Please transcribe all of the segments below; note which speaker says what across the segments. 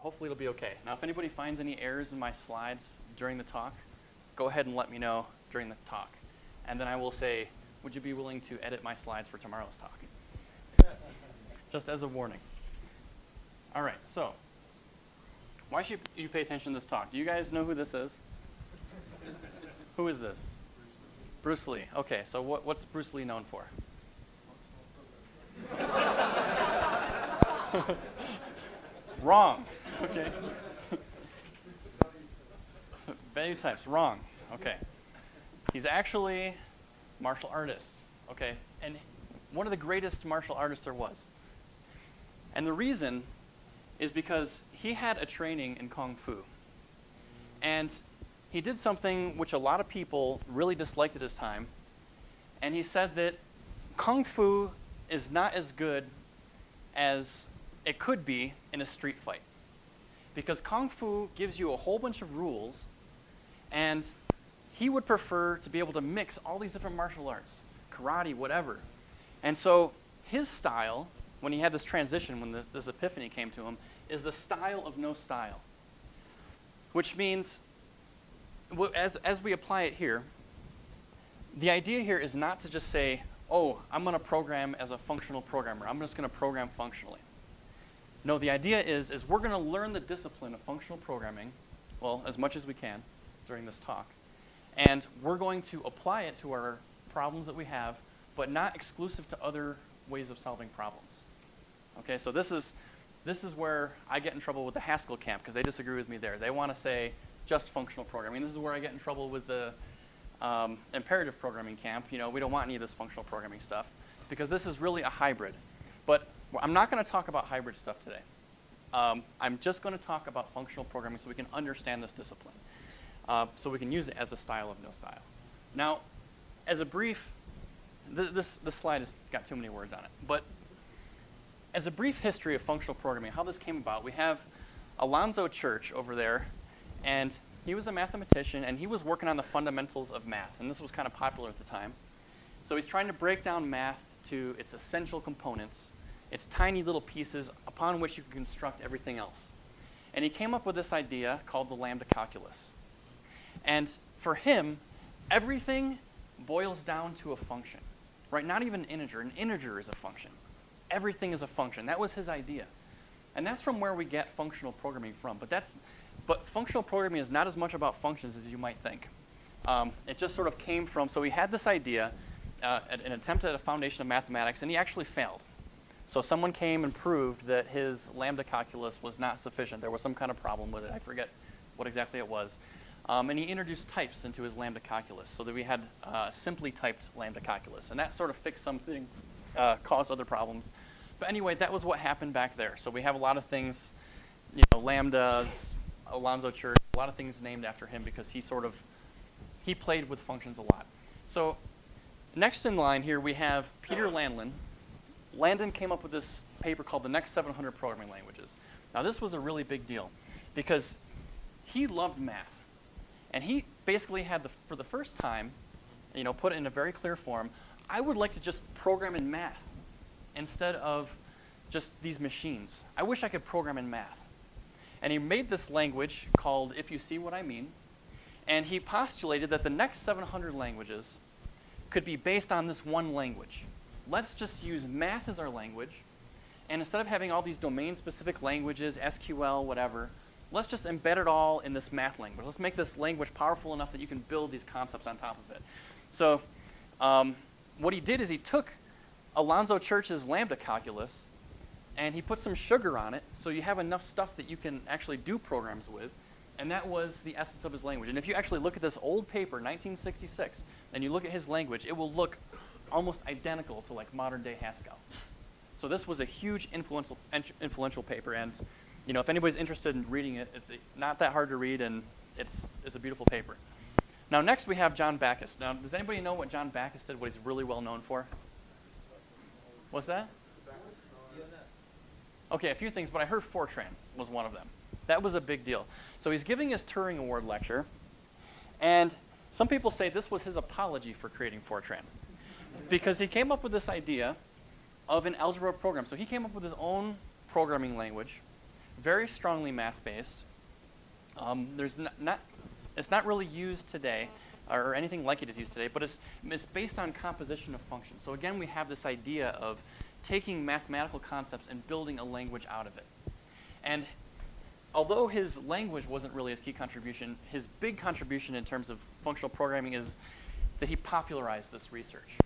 Speaker 1: hopefully it'll be okay. Now, if anybody finds any errors in my slides during the talk, go ahead and let me know during the talk. And then I will say, would you be willing to edit my slides for tomorrow's talk? Just as a warning. All right, so why should you pay attention to this talk? Do you guys know who this is? Who is this? Bruce Lee. Okay, so what's Bruce Lee known for? Wrong. Okay. Value types. Wrong. Okay. He's actually martial artist. Okay, and one of the greatest martial artists there was. And the reason is because he had a training in Kung Fu. And he did something which a lot of people really disliked at his time. And he said that Kung Fu is not as good as it could be in a street fight. Because Kung Fu gives you a whole bunch of rules, and he would prefer to be able to mix all these different martial arts, karate, whatever. And so his style, when he had this transition, when this epiphany came to him, is the style of no style. Which means, as we apply it here, the idea here is not to just say, oh, I'm going to program as a functional programmer. I'm just going to program functionally. No, the idea is we're going to learn the discipline of functional programming, well, as much as we can during this talk. And we're going to apply it to our problems that we have, but not exclusive to other ways of solving problems. Okay, so this is where I get in trouble with the Haskell camp, because they disagree with me there. They want to say just functional programming. This is where I get in trouble with the imperative programming camp. You know, we don't want any of this functional programming stuff, because this is really a hybrid. But I'm not going to talk about hybrid stuff today. I'm just going to talk about functional programming so we can understand this discipline, so we can use it as a style of no style. Now, as a brief, this slide has got too many words on it, but as a brief history of functional programming, how this came about, we have Alonzo Church over there, and he was a mathematician, and he was working on the fundamentals of math, and this was kind of popular at the time. So he's trying to break down math to its essential components, its tiny little pieces upon which you can construct everything else. And he came up with this idea called the lambda calculus. And for him, everything boils down to a function, right? Not even an integer. An integer is a function. Everything is a function. That was his idea. And that's from where we get functional programming from. But functional programming is not as much about functions as you might think. It just sort of came from, so he had this idea, an attempt at a foundation of mathematics, and he actually failed. So someone came and proved that his lambda calculus was not sufficient. There was some kind of problem with it. I forget what exactly it was. And he introduced types into his lambda calculus so that we had simply typed lambda calculus. And that sort of fixed some things, caused other problems. But anyway, that was what happened back there. So we have a lot of things, you know, lambdas, Alonzo Church, a lot of things named after him because he played with functions a lot. So next in line here we have Peter Landlin. Landon came up with this paper called The Next 700 Programming Languages. Now this was a really big deal because he loved math. And he basically had, for the first time, you know, put it in a very clear form, I would like to just program in math instead of just these machines. I wish I could program in math. And he made this language called If You See What I Mean. And he postulated that the next 700 languages could be based on this one language. Let's just use math as our language. And instead of having all these domain-specific languages, SQL, whatever, let's just embed it all in this math language. Let's make this language powerful enough that you can build these concepts on top of it. So what he did is he took Alonzo Church's lambda calculus and he put some sugar on it so you have enough stuff that you can actually do programs with. And that was the essence of his language. And if you actually look at this old paper, 1966, and you look at his language, it will look almost identical to like modern day Haskell. So this was a huge influential paper, and you know, if anybody's interested in reading it, it's not that hard to read, and it's a beautiful paper. Now next we have John Backus. Now does anybody know what John Backus did, what he's really well known for? What's that? Okay, a few things, but I heard Fortran was one of them. That was a big deal. So he's giving his Turing Award lecture, and some people say this was his apology for creating Fortran, because he came up with this idea of an algebra program. So he came up with his own programming language very strongly math-based. There's it's not really used today, or anything like it is used today, but it's based on composition of functions. So again, we have this idea of taking mathematical concepts and building a language out of it. And although his language wasn't really his key contribution, his big contribution in terms of functional programming is that he popularized this research.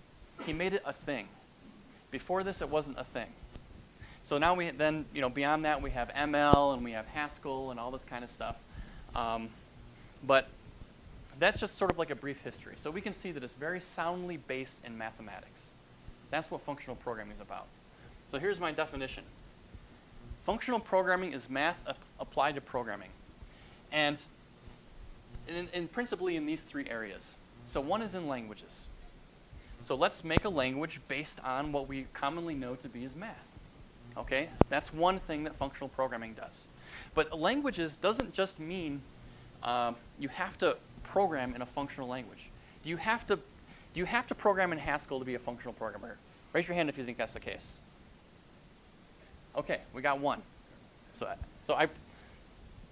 Speaker 1: He made it a thing. Before this, it wasn't a thing. So now beyond that, we have ML and we have Haskell and all this kind of stuff. But that's just sort of like a brief history. So we can see that it's very soundly based in mathematics. That's what functional programming is about. So here's my definition. Functional programming is math applied to programming. And principally in these three areas. So one is in languages. So let's make a language based on what we commonly know to be as math. Okay? That's one thing that functional programming does. But languages doesn't just mean you have to program in a functional language. Do you have to program in Haskell to be a functional programmer? Raise your hand if you think that's the case. Okay, we got one. So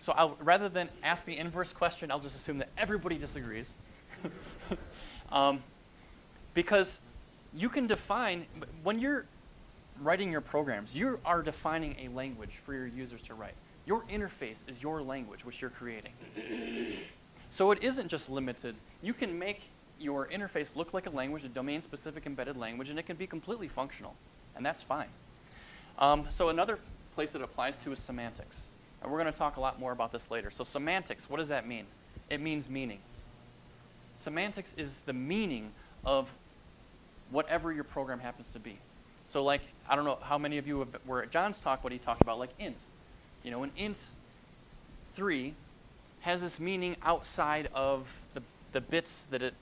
Speaker 1: I'll, rather than ask the inverse question, I'll just assume that everybody disagrees. Because you can define, when you're writing your programs, you are defining a language for your users to write. Your interface is your language, which you're creating. So it isn't just limited. You can make your interface look like a language, a domain-specific embedded language, and it can be completely functional, and that's fine. So another place that it applies to is semantics. And we're going to talk a lot more about this later. So semantics, what does that mean? It means meaning. Semantics is the meaning of whatever your program happens to be. So like, I don't know how many of you were at John's talk, what he talked about, like int. You know, an int 3 has this meaning outside of the bits that it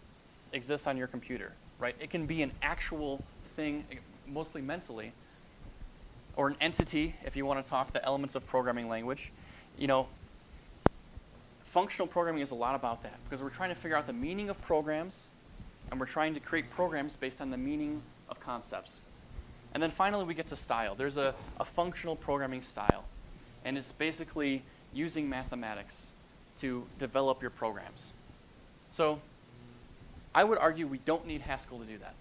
Speaker 1: exists on your computer, right? It can be an actual thing, mostly mentally, or an entity, if you want to talk the elements of programming language. You know, functional programming is a lot about that, because we're trying to figure out the meaning of programs, and we're trying to create programs based on the meaning of concepts. And then finally, we get to style. There's a functional programming style, and it's basically using mathematics to develop your programs. So I would argue we don't need Haskell to do that.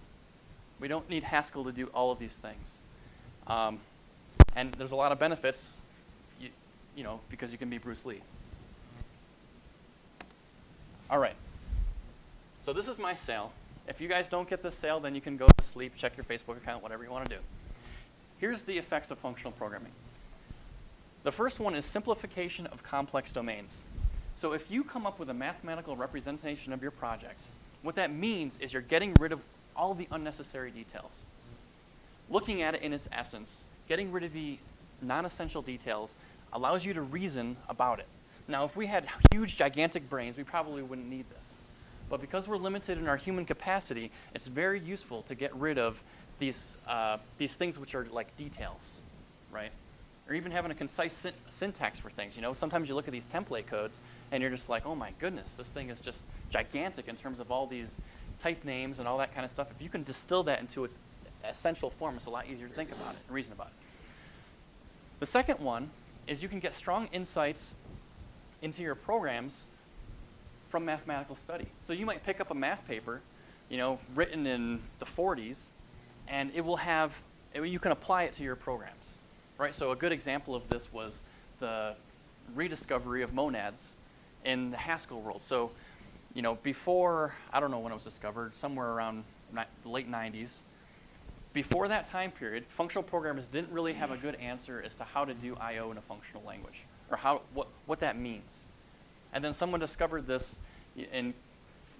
Speaker 1: We don't need Haskell to do all of these things. And there's a lot of benefits, you know, because you can be Bruce Lee. All right. So this is my sale. If you guys don't get this sale, then you can go to sleep, check your Facebook account, whatever you want to do. Here's the effects of functional programming. The first one is simplification of complex domains. So if you come up with a mathematical representation of your project, what that means is you're getting rid of all the unnecessary details. Looking at it in its essence, getting rid of the non-essential details allows you to reason about it. Now, if we had huge, gigantic brains, we probably wouldn't need this. But because we're limited in our human capacity, it's very useful to get rid of these things which are like details, right? Or even having a concise syntax for things. You know, sometimes you look at these template codes and you're just like, oh my goodness, this thing is just gigantic in terms of all these type names and all that kind of stuff. If you can distill that into its essential form, it's a lot easier to think about it and reason about it. The second one is you can get strong insights into your programs from mathematical study. So you might pick up a math paper, you know, written in the 40s, and it will have, you can apply it to your programs, right? So a good example of this was the rediscovery of monads in the Haskell world. So, you know, before, I don't know when it was discovered, somewhere around the late 90s, before that time period, functional programmers didn't really have a good answer as to how to do I/O in a functional language, or what that means. And then someone discovered this in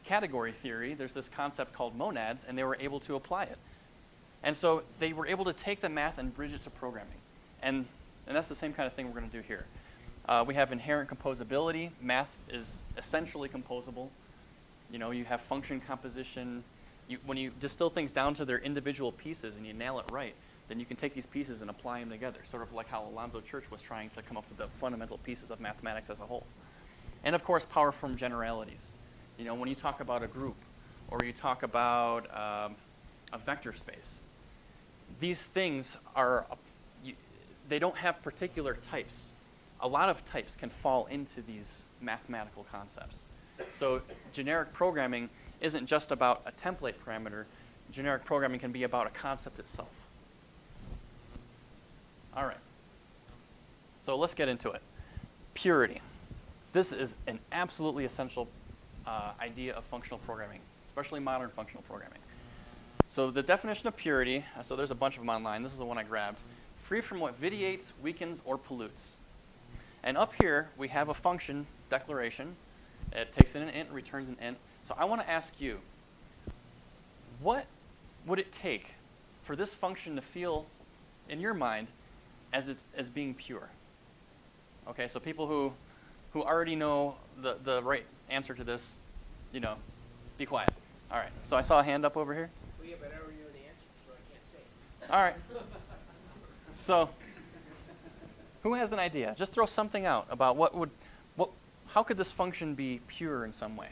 Speaker 1: category theory. There's this concept called monads, and they were able to apply it. And so they were able to take the math and bridge it to programming. And that's the same kind of thing we're going to do here. We have inherent composability. Math is essentially composable. You know, you have function composition. When you distill things down to their individual pieces and you nail it right, then you can take these pieces and apply them together, sort of like how Alonzo Church was trying to come up with the fundamental pieces of mathematics as a whole. And of course, power from generalities. You know, when you talk about a group, or you talk about a vector space, these things are, they don't have particular types. a lot of types can fall into these mathematical concepts. So generic programming isn't just about a template parameter. Generic programming can be about a concept itself. All right. So let's get into it. Purity. This is an absolutely essential idea of functional programming, especially modern functional programming. So the definition of purity, so there's a bunch of them online. This is the one I grabbed. Free from what vitiates, weakens, or pollutes. And up here, we have a function declaration. It takes in an int and returns an int. So I want to ask you, what would it take for this function to feel, in your mind, as being pure? Okay, so people who already know the right answer to this, be quiet. All right, so I saw a hand up over here.
Speaker 2: Well, yeah, but I already know the answer, so I can't say it.
Speaker 1: All right. So, who has an idea? Just throw something out about how could this function be pure in some way?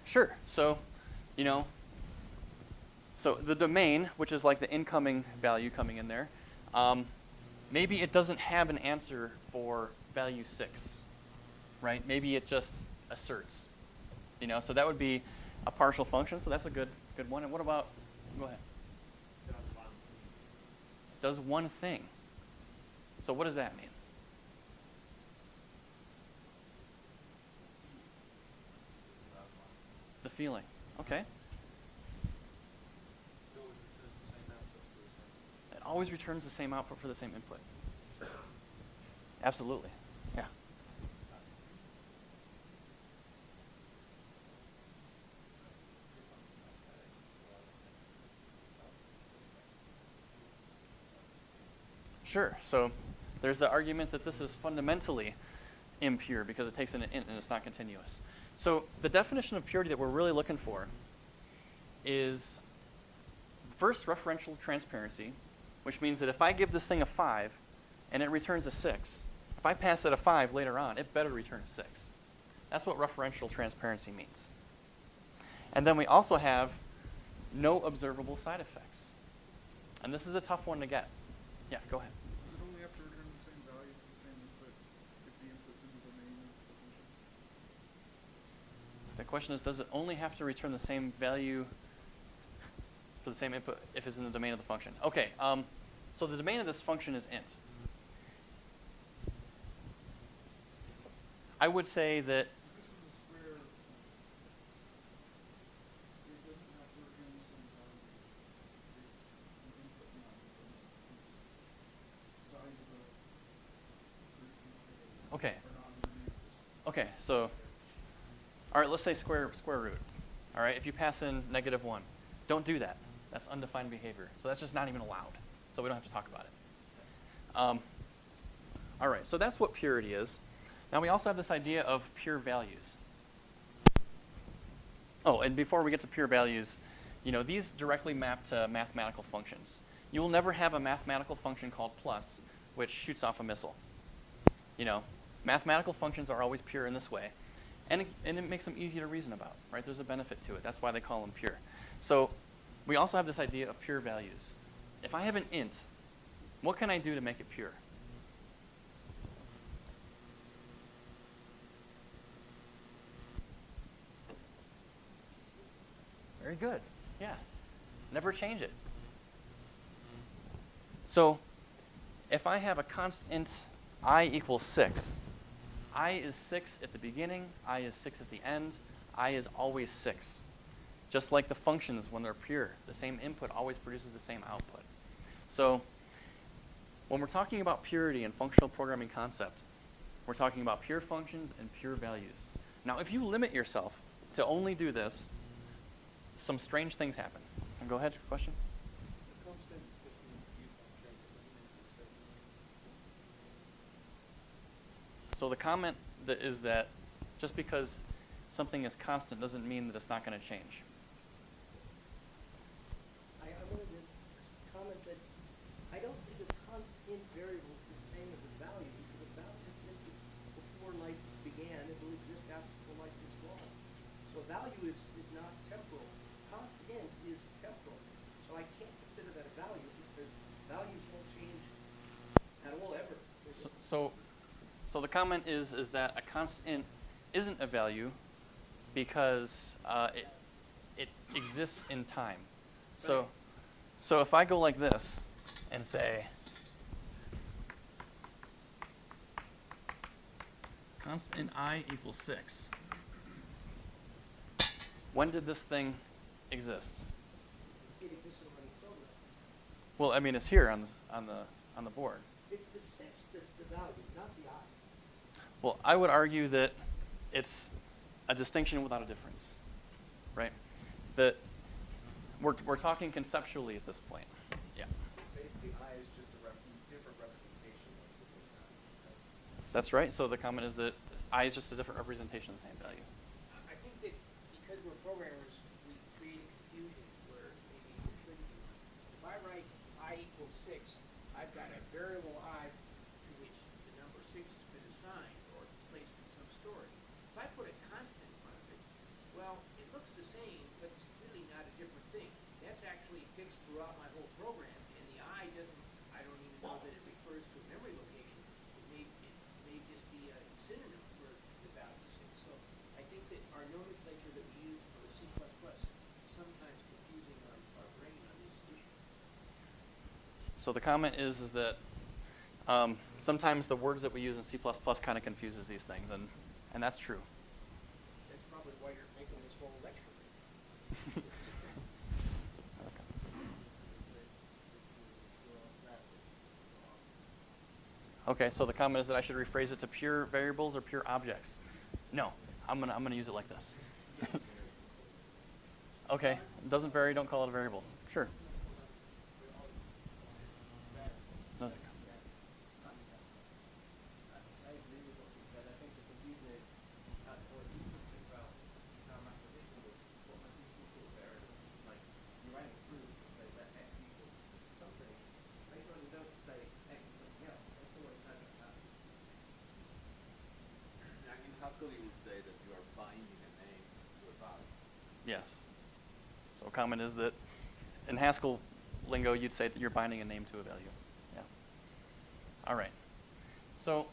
Speaker 1: Sure. So, so the domain, which is like the incoming value coming in there, maybe it doesn't have an answer for value 6, right? Maybe it just asserts, so that would be a partial function, so that's a good one. And what about, go ahead. Does one thing. So what does that mean? The feeling, okay. It always returns the same output for the same input. Absolutely, yeah. Sure, so there's the argument that this is fundamentally impure because it takes in an int and it's not continuous. So the definition of purity that we're really looking for is first referential transparency, which means that if I give this thing a 5 and it returns a 6, if I pass it a 5 later on, it better return a 6. That's what referential transparency means. And then we also have no observable side effects. And this is a tough one to get. Yeah, go ahead.
Speaker 3: Does it only have to return the same value for the same input if the input's in the domain of the function?
Speaker 1: The question is, does it only have to return the same value for the same input if it's in the domain of the function? Okay, so the domain of this function is int. I would say that
Speaker 3: This was a square. It doesn't have to return the same value. The input not value of the
Speaker 1: okay.
Speaker 3: are not underneath this.
Speaker 1: Okay, so, all right, let's say square root. All right, if you pass in -1, don't do that. That's undefined behavior. So that's just not even allowed. So we don't have to talk about it. All right, so that's what purity is. Now we also have this idea of pure values. Oh, and before we get to pure values, these directly map to mathematical functions. You will never have a mathematical function called plus, which shoots off a missile. Mathematical functions are always pure in this way. And it makes them easy to reason about, right? There's a benefit to it. That's why they call them pure. So we also have this idea of pure values. If I have an int, what can I do to make it pure? Very good. Yeah. Never change it. So if I have a constant int I equals 6, I is 6 at the beginning, I is 6 at the end, I is always 6. Just like the functions when they're pure, the same input always produces the same output. So when we're talking about purity and functional programming concept, we're talking about pure functions and pure values. Now if you limit yourself to only do this, some strange things happen. Go ahead, question? So the comment is that just because something is constant doesn't mean that it's not going to change.
Speaker 2: I wanted to comment that I don't think a constant variable is the same as a value, because a value existed before life began. It will exist after life is gone. So a value is not temporal.
Speaker 1: So, so the comment is that a constant isn't a value because it exists in time. So,
Speaker 2: Right.
Speaker 1: so if I go like this and say constant I equals 6, when did this thing exist?
Speaker 2: It exists in a running program.
Speaker 1: Well, I mean, it's here on the board.
Speaker 2: It's the 6 that's the value, not the I.
Speaker 1: Well, I would argue that it's a distinction without a difference, right? That we're talking conceptually at this point. Yeah.
Speaker 4: Basically, I is just a different representation of the same value. Right?
Speaker 1: That's right. So the comment is that I is just a different representation of the same value.
Speaker 2: I think that because we're programmers, we create confusion where maybe there shouldn't be. If I write I equals 6, I've got a variable I to which the number 6 has been assigned or placed in some storage. If I put a constant in front of it, well, it looks the same, but it's really not a different thing. That's actually fixed throughout my whole program, and the I doesn't, I don't even know that it refers to a memory location. It may just be a synonym for the value 6. So I think that our nomenclature that we use for C++ is sometimes confusing our brain on this issue.
Speaker 1: So the comment is that sometimes the words that we use in C++ kind of confuses these things, and that's true.
Speaker 2: That's probably why you're making this whole lecture.
Speaker 1: Okay, so the comment is that I should rephrase it to pure variables or pure objects. No, I'm gonna use it like this. Okay, it doesn't vary. Don't call it a variable. Sure. No, there you go.
Speaker 4: I agree with what you said. I think the confusion is, or you think about how mathematician would, what mathematician call variables. Like, you're writing a proof that says that x equals something. Later on, you don't say x is something else. That's always had that.
Speaker 5: Now, in Haskell, you would say that you are binding a name to a value.
Speaker 1: Yes. So a comment is that in Haskell lingo, you'd say that you're binding a name to a value. Yeah. All right. So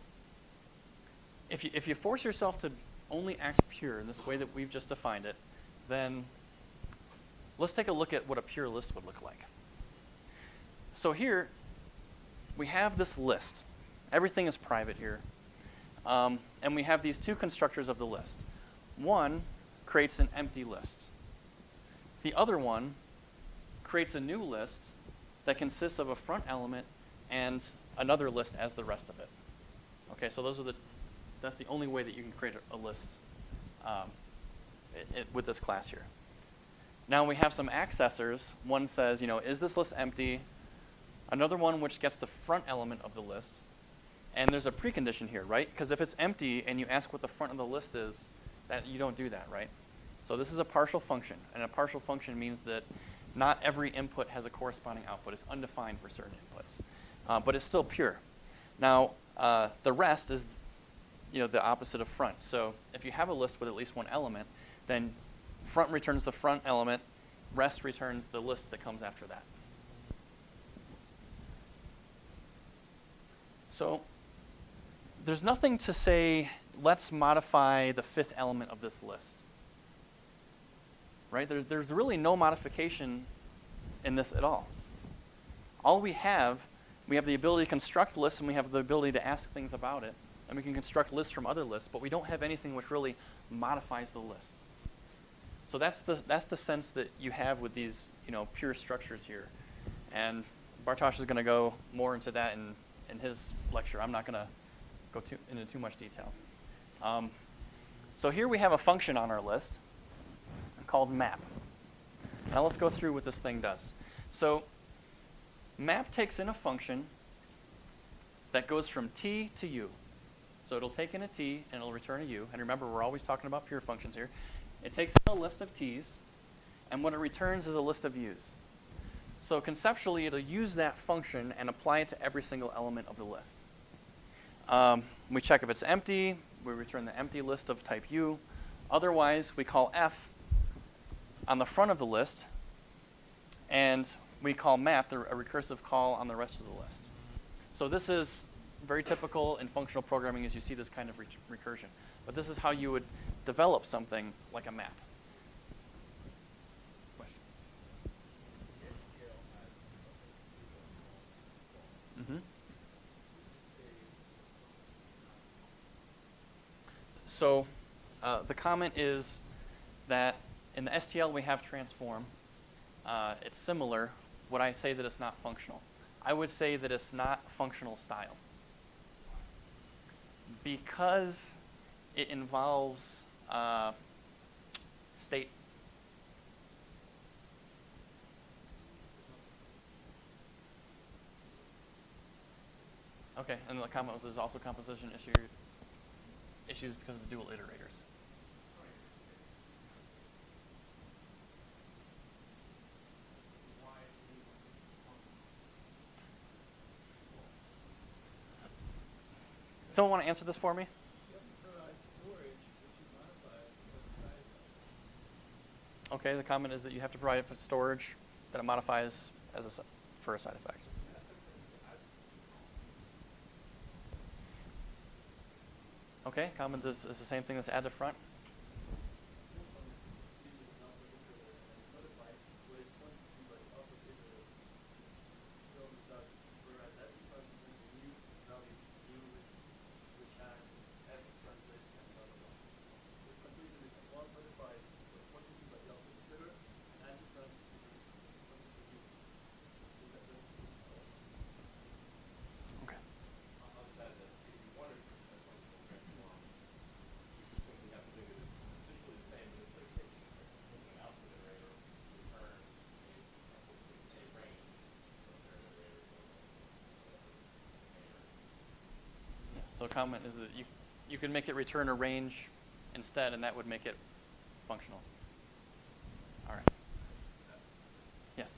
Speaker 1: if you force yourself to only act pure in this way that we've just defined it, then let's take a look at what a pure list would look like. So here, we have this list. Everything is private here. And we have these two constructors of the list. One creates an empty list. The other one creates a new list that consists of a front element and another list as the rest of it. Okay, so that's the only way that you can create a list with this class here. Now we have some accessors. One says, is this list empty? Another one which gets the front element of the list. And there's a precondition here, right? Because if it's empty and you ask what the front of the list is, that you don't do that, right? So this is a partial function, and a partial function means that not every input has a corresponding output. It's undefined for certain inputs, but it's still pure. Now, the rest is, the opposite of front. So if you have a list with at least one element, then front returns the front element, rest returns the list that comes after that. So there's nothing to say, let's modify the fifth element of this list. Right? There's really no modification in this at all. All we have the ability to construct lists, and we have the ability to ask things about it, and we can construct lists from other lists, but we don't have anything which really modifies the list. So that's the sense that you have with these pure structures here. And Bartosz is going to go more into that in his lecture. I'm not going to go into too much detail. So here we have a function on our list called map. Now let's go through what this thing does. So map takes in a function that goes from t to u. So it'll take in a t and it'll return a u. And remember, we're always talking about pure functions here. It takes in a list of t's, and what it returns is a list of u's. So conceptually, it'll use that function and apply it to every single element of the list. We check if it's empty. We return the empty list of type u. Otherwise, we call f on the front of the list, and we call map a recursive call on the rest of the list. So this is very typical in functional programming is you see this kind of recursion. But this is how you would develop something like a map. Question? Mm-hmm. So the comment is that in the STL we have transform. It's similar. Would I say that it's not functional? I would say that it's not functional style. Because it involves state. Okay, and the comment was there's also composition issues because of the dual iterators. Someone want to answer this for me? Okay, the comment is that you have to provide it for storage that it modifies as for a side effect. Okay, comment is the same thing as add to front. Okay. So a comment is that you can make it return a range instead, and that would make it functional. All right. Yes.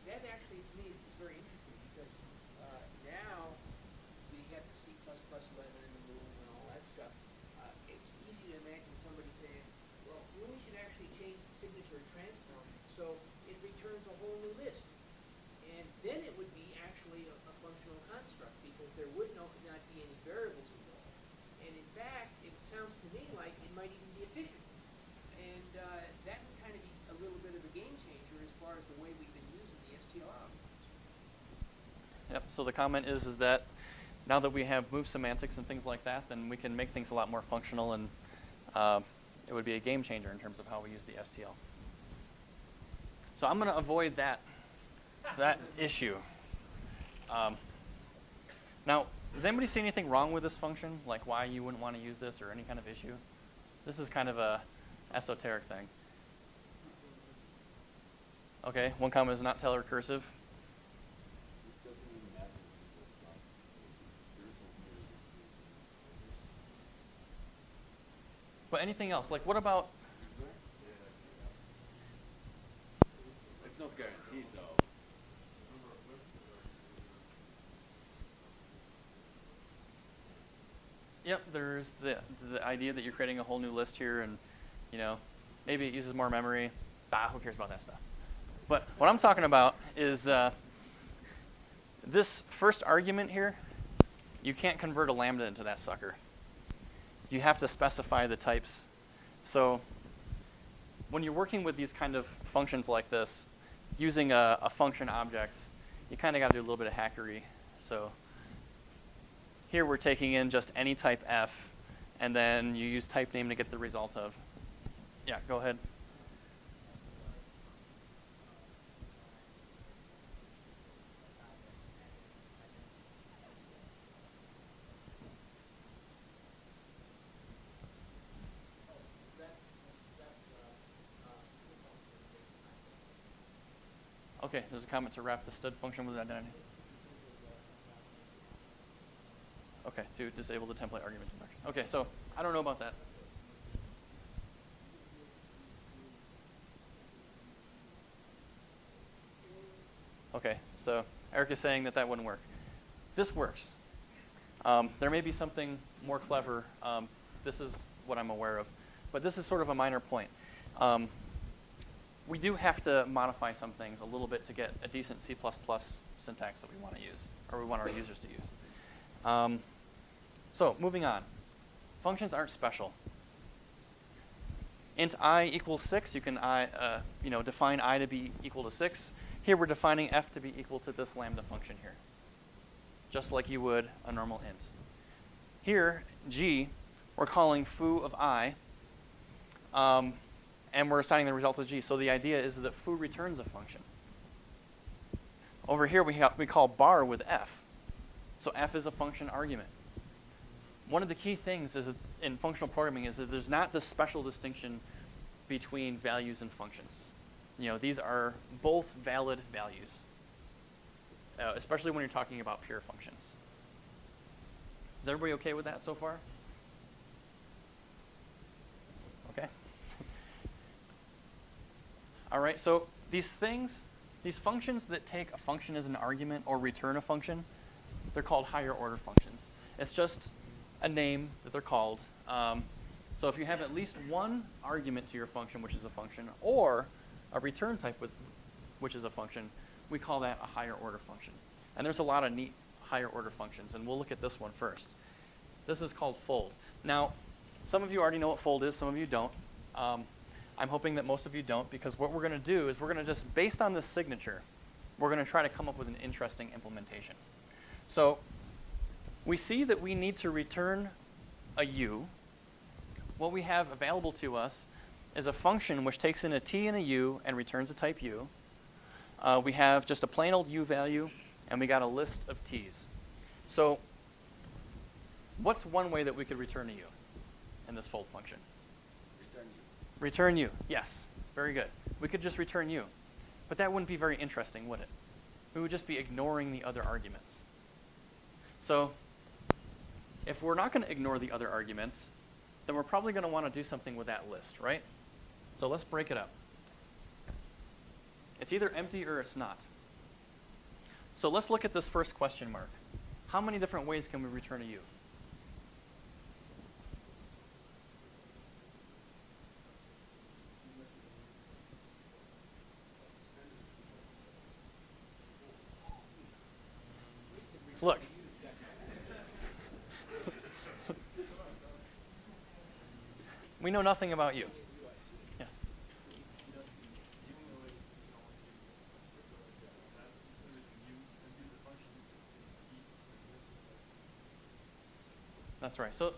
Speaker 2: That actually, to me, is very interesting because now we have the C++ 11 in the middle and all that stuff. It's easy to imagine somebody saying, well, we should actually change the signature transform so it returns a whole new list. And then it would be actually a functional construct because there would not be any variables involved. And in fact, it sounds to me like it might even be efficient. And that would kind of be a little bit of a game changer as far as the way we've been using the STL algorithms.
Speaker 1: Yep. So the comment is that now that we have move semantics and things like that, then we can make things a lot more functional, and it would be a game changer in terms of how we use the STL. So I'm going to avoid that issue. Now, does anybody see anything wrong with this function? Like why you wouldn't want to use this or any kind of issue? This is kind of a esoteric thing. Okay, one comment is not telecursive. But anything else? Like what about?
Speaker 5: It's not guaranteed though.
Speaker 1: Yep, there's the idea that you're creating a whole new list here, and maybe it uses more memory. Who cares about that stuff? But what I'm talking about is this first argument here. You can't convert a lambda into that sucker. You have to specify the types. So when you're working with these kind of functions like this, using a function object, you kind of got to do a little bit of hackery. So here we're taking in just any type f, and then you use type name to get the result of. Yeah, go ahead. Okay, there's a comment to wrap the stud function with identity. Okay, to disable the template argument detection. Okay, so I don't know about that. Okay, so Eric is saying that wouldn't work. This works. There may be something more clever. This is what I'm aware of. But this is sort of a minor point. We do have to modify some things a little bit to get a decent C++ syntax that we want to use, or we want our users to use. So moving on. Functions aren't special. Int I equals 6, you can define I to be equal to 6. Here we're defining f to be equal to this lambda function here, just like you would a normal int. Here, g, we're calling foo of I, and we're assigning the results of g. So the idea is that foo returns a function. Over here we call bar with f. So f is a function argument. One of the key things is that in functional programming is that there's not this special distinction between values and functions. These are both valid values, especially when you're talking about pure functions. Is everybody okay with that so far? Okay. All right, so these functions that take a function as an argument or return a function, they're called higher order functions. It's just a name that they're called. So if you have at least one argument to your function, which is a function, or a return type which is a function, we call that a higher order function. And there's a lot of neat higher order functions, and we'll look at this one first. This is called fold. Now, some of you already know what fold is, some of you don't. I'm hoping that most of you don't, because what we're going to do is we're going to just, based on this signature, we're going to try to come up with an interesting implementation. So we see that we need to return a u. What we have available to us is a function which takes in a t and a u and returns a type u. We have just a plain old u value, and we got a list of t's. So what's one way that we could return a u in this fold function?
Speaker 5: Return u.
Speaker 1: Return u, yes, very good. We could just return u, but that wouldn't be very interesting, would it? We would just be ignoring the other arguments. So if we're not going to ignore the other arguments, then we're probably going to want to do something with that list, right? So let's break it up. It's either empty or it's not. So let's look at this first question mark. How many different ways can we return a u? Look. We know nothing about you. Yes. That's right. So,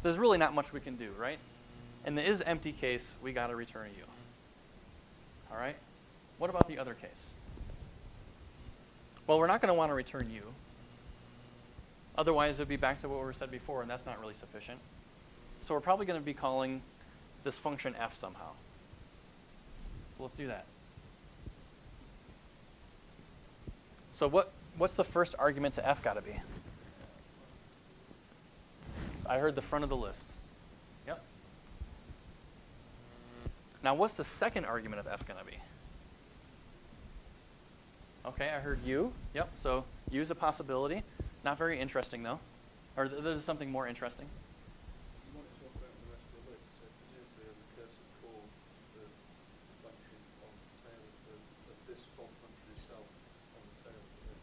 Speaker 1: there's really not much we can do, right? In the is empty case, we got to return a u. All right? What about the other case? Well, we're not going to want to return u. Otherwise, it would be back to what we said before, and that's not really sufficient. So we're probably going to be calling this function f somehow. So let's do that. So what's the first argument to f got to be? I heard the front of the list. Yep. Now what's the second argument of f going to be? Okay, I heard u. Yep, so u is a possibility. Not very interesting, though. Or there's something more interesting.
Speaker 3: You want to talk about the rest of the list, so presumably a recursive call the function on the tail of this fold function itself on the tail of it.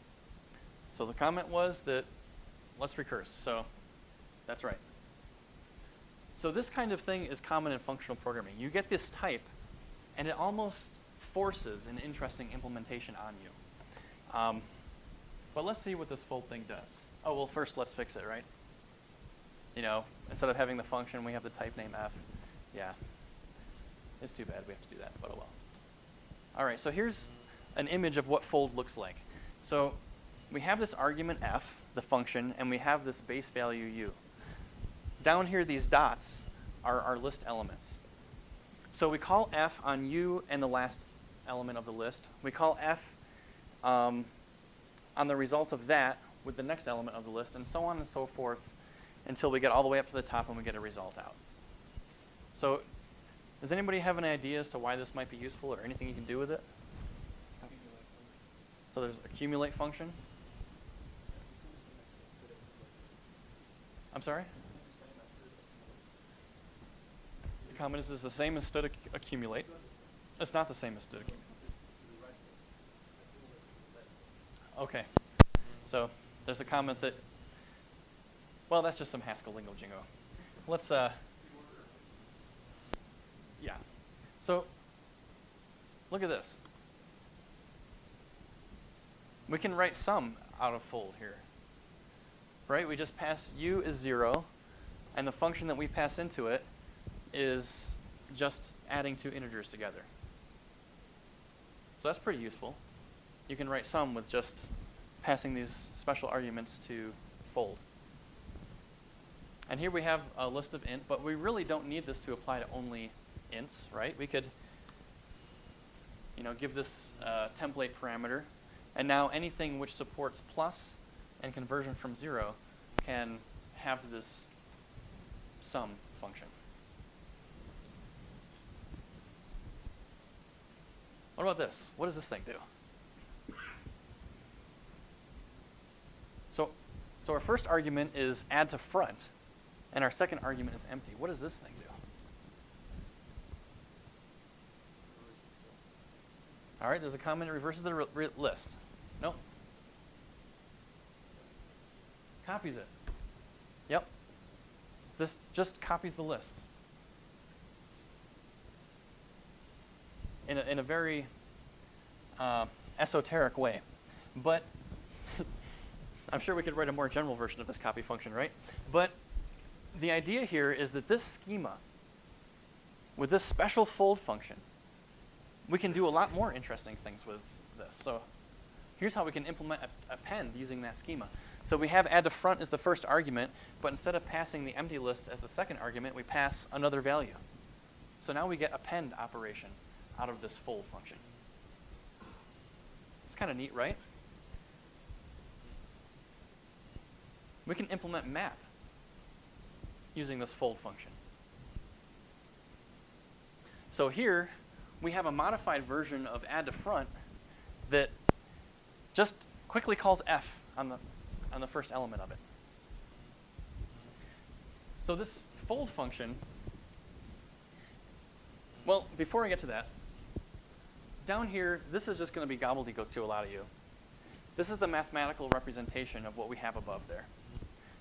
Speaker 1: So the comment was that let's recurse. So that's right. So this kind of thing is common in functional programming. You get this type, and it almost forces an interesting implementation on you. But let's see what this fold thing does. Oh, well, first let's fix it, right? Instead of having the function, we have the type name f. Yeah. It's too bad we have to do that, but oh well. All right, so here's an image of what fold looks like. So we have this argument f, the function, and we have this base value u. Down here, these dots are our list elements. So we call f on u and the last element of the list. We call f on the result of that with the next element of the list, and so on and so forth until we get all the way up to the top and we get a result out. So does anybody have any idea as to why this might be useful or anything you can do with it? So there's accumulate function. I'm sorry? The comment is the same as stood accumulate. It's not the same as stood accumulate. Okay. So there's a comment that, well, that's just some Haskell lingo jingo. Let's, yeah. So, look at this. We can write sum out of fold here, right? We just pass u is 0, and the function that we pass into it is just adding two integers together. So that's pretty useful. You can write sum with just passing these special arguments to fold. And here we have a list of int, but we really don't need this to apply to only ints, right? We could, give this template parameter, and now anything which supports plus and conversion from 0 can have this sum function. What about this? What does this thing do? So our first argument is add to front, and our second argument is empty. What does this thing do? All right, there's a comment that reverses the list. Nope. Copies it. Yep. This just copies the list. In a very esoteric way. But I'm sure we could write a more general version of this copy function, right? But the idea here is that this schema, with this special fold function, we can do a lot more interesting things with this. So here's how we can implement append using that schema. So we have add to front as the first argument, but instead of passing the empty list as the second argument, we pass another value. So now we get append operation out of this fold function. It's kind of neat, right? We can implement map using this fold function. So here, we have a modified version of add to front that just quickly calls f on the first element of it. So this fold function, well, before I get to that, down here, this is just going to be gobbledygook to a lot of you. This is the mathematical representation of what we have above there.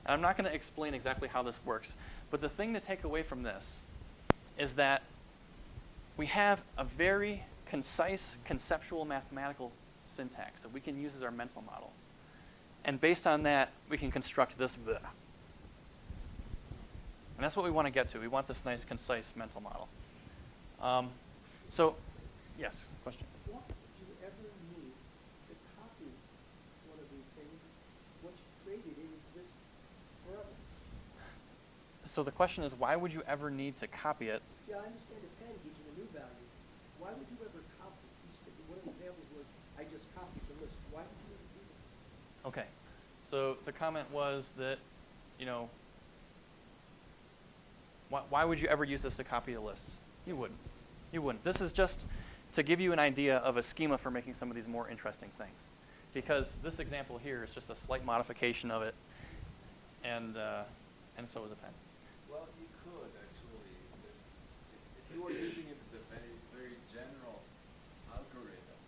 Speaker 1: And I'm not going to explain exactly how this works, but the thing to take away from this is that we have a very concise conceptual mathematical syntax that we can use as our mental model. And based on that, we can construct this bleh. And that's what we want to get to. We want this nice, concise mental model. Yes, question?
Speaker 2: What do you ever need to copy one of these things? Once you created it, it exists forever.
Speaker 1: So the question is, why would you ever need to copy it?
Speaker 2: Yeah, I understand append gives you a new value. Why would you ever copy? One of the examples was, I just copied the list. Why would you ever do that?
Speaker 1: Okay. So the comment was that, why would you ever use this to copy a list? You wouldn't. You wouldn't. This is just to give you an idea of a schema for making some of these more interesting things. Because this example here is just a slight modification of it, and so is append.
Speaker 5: Well, you could actually, if you were using it as a very, very general algorithm,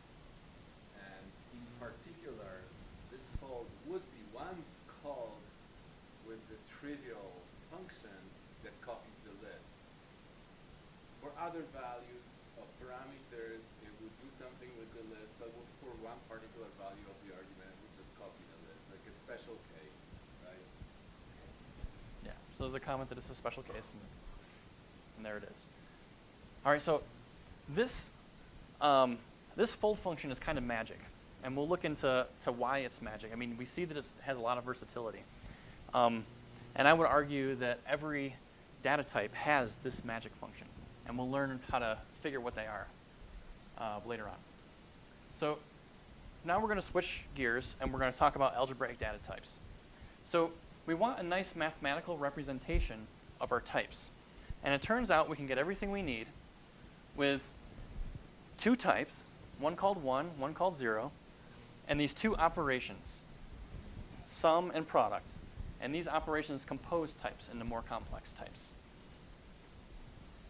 Speaker 5: and in particular, this fold would be once called with the trivial function that copies the list. For other values of parameters, it would do something with the list, but for one particular value of the argument, it would just copy the list, like a special case, right?
Speaker 1: Yeah, so there's a comment that it's a special case, and there it is. All right, so this fold function is kind of magic, and we'll look into why it's magic. I mean, we see that it has a lot of versatility. And I would argue that every data type has this magic function, and we'll learn how to figure what they are later on. So now we're going to switch gears, and we're going to talk about algebraic data types. So we want a nice mathematical representation of our types. And it turns out we can get everything we need with two types, one called 1, one called 0, and these two operations, sum and product. And these operations compose types into more complex types.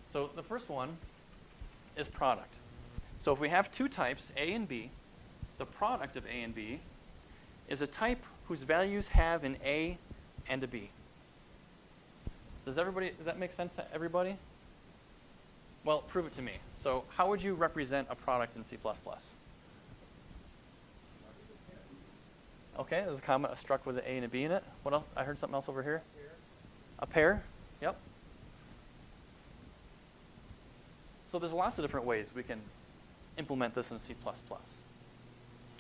Speaker 1: So the first one is product. So if we have two types, A and B, the product of A and B is a type whose values have an A and a B. Does that make sense to everybody? Well, prove it to me. So how would you represent a product in C++? Okay, there's a comma, a struct with an A and a B in it. What else? I heard something else over here. A pair? Yep. So there's lots of different ways we can implement this in C++.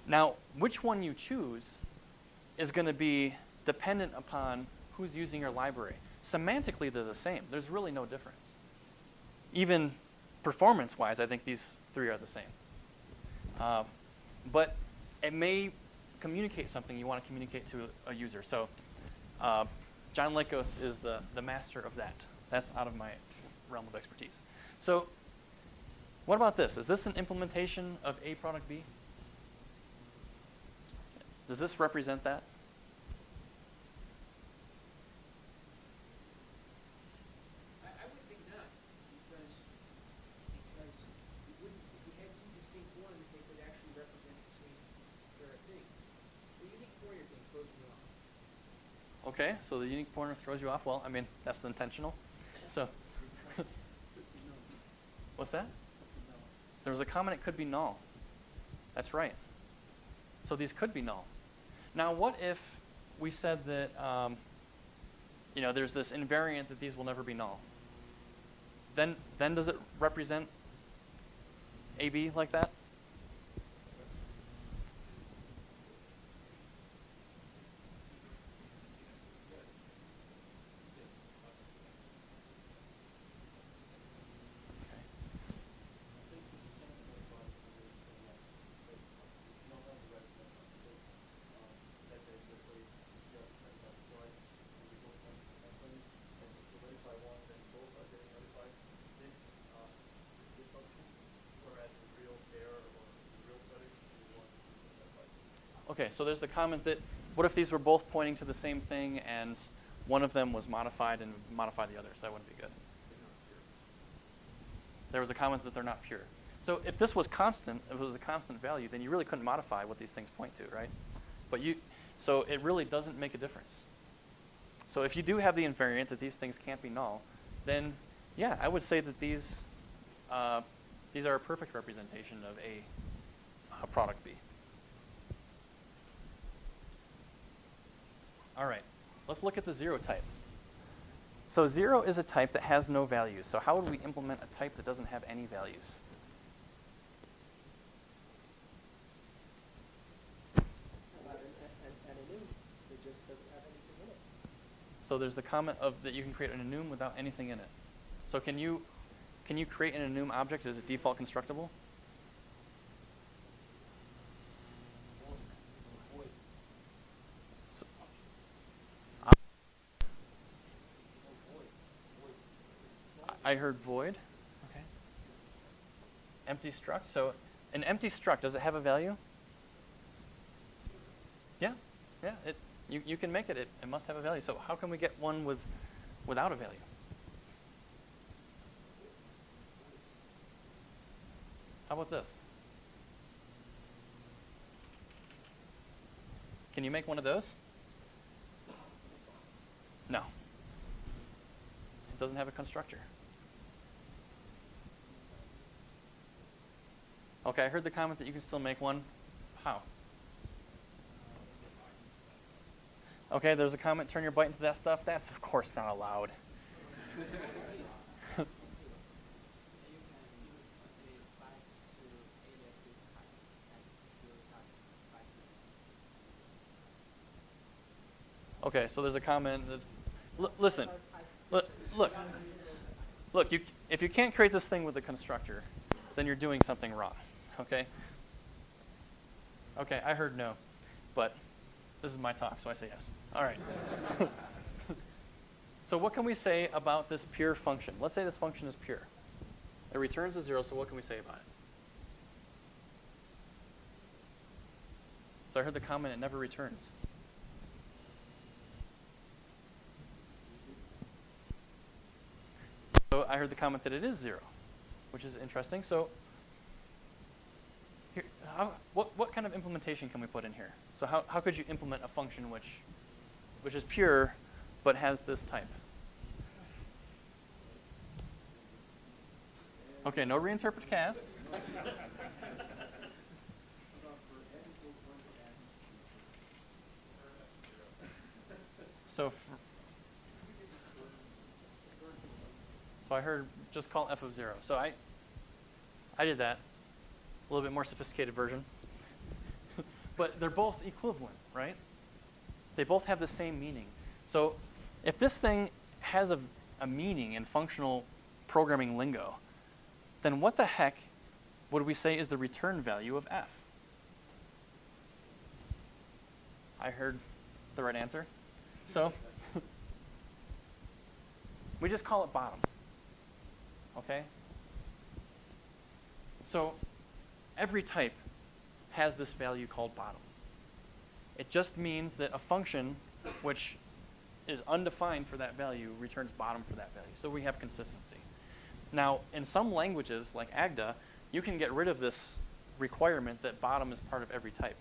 Speaker 1: Now, which one you choose is going to be dependent upon who's using your library. Semantically, they're the same. There's really no difference. Even performance-wise, I think these three are the same. But it may communicate something you want to communicate to a user. So John Lakos is the master of that. That's out of my realm of expertise. So what about this? Is this an implementation of A product B? Does this represent that?
Speaker 2: I would think not, because you wouldn't, if you had two distinct ones, they could actually represent the same sort of thing. The unique pointer thing throws me off.
Speaker 1: Okay, so the unique pointer throws you off. Well, I mean, that's intentional. So, what's that? There was a comment it could be null. That's right. So these could be null. Now, what if we said that, there's this invariant that these will never be null? Then does it represent AB like that? Okay, so there's the comment that what if these were both pointing to the same thing and one of them was modified and modified the other? So that wouldn't be good. There was a comment that they're not pure. So if this was constant, if it was a constant value, then you really couldn't modify what these things point to, right? So it really doesn't make a difference. So if you do have the invariant that these things can't be null, then yeah, I would say that these are a perfect representation of a product B. All right, let's look at the 0 type. So 0 is a type that has no values. So how would we implement a type that doesn't have any values?
Speaker 2: An enum that just doesn't have anything in it.
Speaker 1: So there's the comment of that you can create an enum without anything in it. So can you create an enum object as a default constructible? So, I heard void. Okay. Empty struct. So an empty struct, does it have a value? Yeah. Yeah. You can make it. It must have a value. So how can we get one without a value? How about this? Can you make one of those? No. It doesn't have a constructor. Okay, I heard the comment that you can still make one. How? Okay, there's a comment, turn your byte into that stuff. That's, of course, not allowed. Okay, so there's a comment that, listen, look, if you can't create this thing with a constructor, then you're doing something wrong, okay? Okay, I heard no, but this is my talk, so I say yes. All right. So what can we say about this pure function? Let's say this function is pure. It returns a 0, so what can we say about it? So I heard the comment, it never returns. So I heard the comment that it is 0, which is interesting. So Here, what kind of implementation can we put in here? So how could you implement a function which is pure but has this type? Okay, no reinterpret cast. So, so I heard just call f of 0. So I did that, a little bit more sophisticated version. But they're both equivalent, right? They both have the same meaning. So if this thing has a meaning in functional programming lingo, then what the heck would we say is the return value of f? I heard the right answer. So we just call it bottom. Okay? So every type has this value called bottom. It just means that a function which is undefined for that value returns bottom for that value. So we have consistency. Now, in some languages, like Agda, you can get rid of this requirement that bottom is part of every type.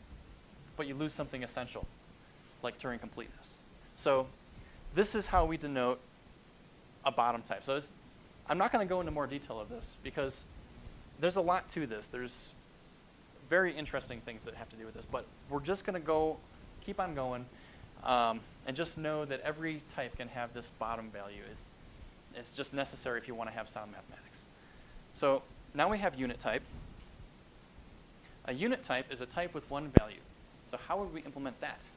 Speaker 1: But you lose something essential, like Turing completeness. So this is how we denote a bottom type. So I'm not going to go into more detail of this because there's a lot to this. There's very interesting things that have to do with this. But we're just going to keep on going, and just know that every type can have this bottom value. It's just necessary if you want to have sound mathematics. So now we have unit type. A unit type is a type with one value. So how would we implement that?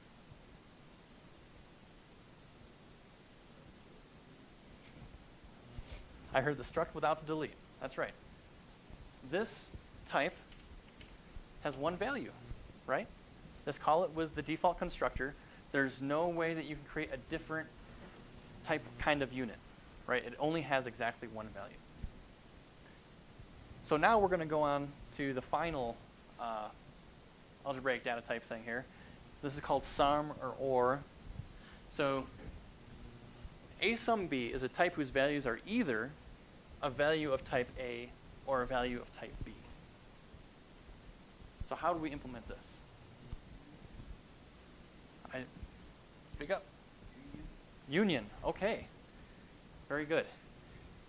Speaker 1: I heard the struct without the delete. That's right. This type has one value, right? Let's call it with the default constructor. There's no way that you can create a different type kind of unit, right? It only has exactly one value. So now we're going to go on to the final algebraic data type thing here. This is called sum or. So a sum b is a type whose values are either a value of type A or a value of type B. So how do we implement this? Speak up. Union. Okay. Very good.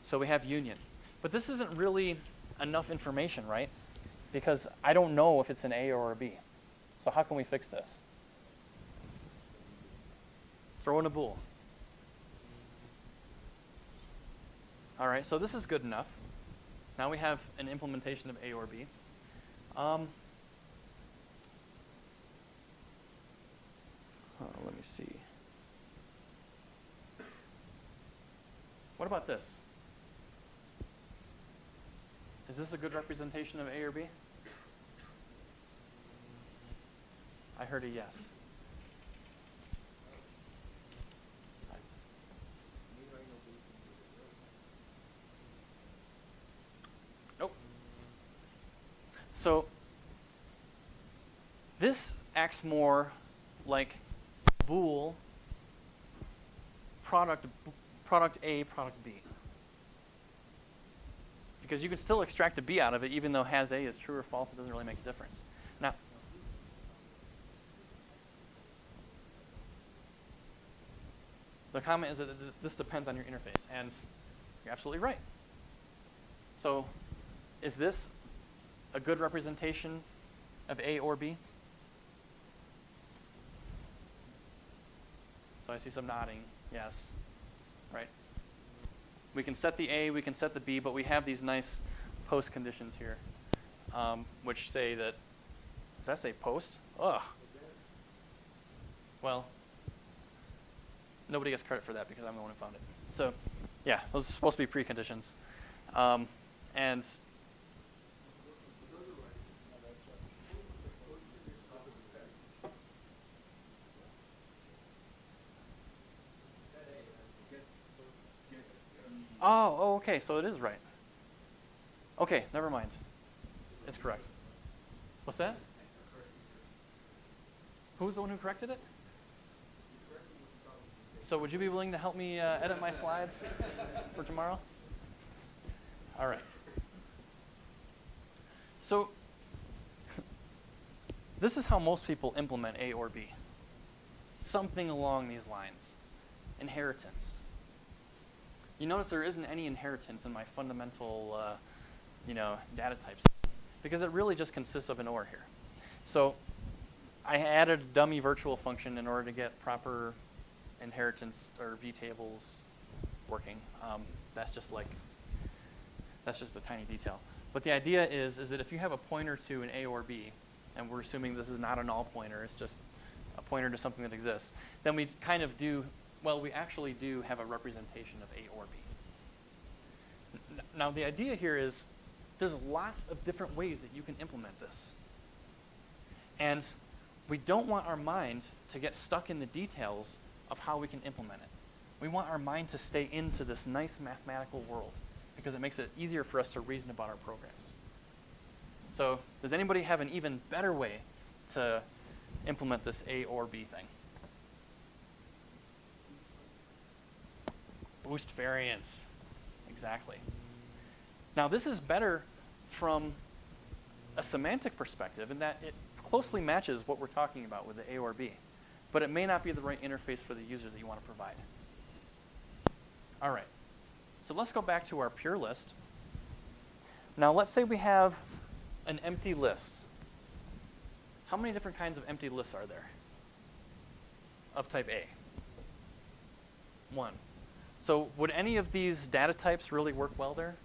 Speaker 1: So we have union. But this isn't really enough information, right? Because I don't know if it's an A or a B. So how can we fix this? Throw in a bool. All right, so this is good enough. Now we have an implementation of A or B. Let me see. What about this? Is this a good representation of A or B? I heard a yes. Nope. So this acts more like bool product A, product B. Because you can still extract a B out of it, even though has A is true or false, it doesn't really make a difference. Now, the comment is that this depends on your interface, and you're absolutely right. So, is this a good representation of A or B? So I see some nodding, yes, right? We can set the A, we can set the B, but we have these nice post conditions here, which say that, does that say post? Ugh. Well, nobody gets credit for that because I'm the one who found it. So, yeah, those are supposed to be preconditions. And oh, okay, so it is right. Okay, never mind. It's correct. What's that? Who was the one who corrected it? So would you be willing to help me edit my slides for tomorrow? All right. So this is how most people implement A or B. Something along these lines. Inheritance. You notice there isn't any inheritance in my fundamental data types, because it really just consists of an OR here. So I added a dummy virtual function in order to get proper inheritance or vtables working. That's just a tiny detail. But the idea is that if you have a pointer to an A or B, and we're assuming this is not a null pointer, it's just a pointer to something that exists, then we kind of we actually do have a representation of A or B. Now the idea here is there's lots of different ways that you can implement this. And we don't want our mind to get stuck in the details of how we can implement it. We want our mind to stay into this nice mathematical world because it makes it easier for us to reason about our programs. So does anybody have an even better way to implement this A or B thing? Boost variance. Exactly. Now this is better from a semantic perspective in that it closely matches what we're talking about with the A or B, but it may not be the right interface for the users that you want to provide. All right, so let's go back to our pure list. Now let's say we have an empty list. How many different kinds of empty lists are there of type A? One. So would any of these data types really work well there?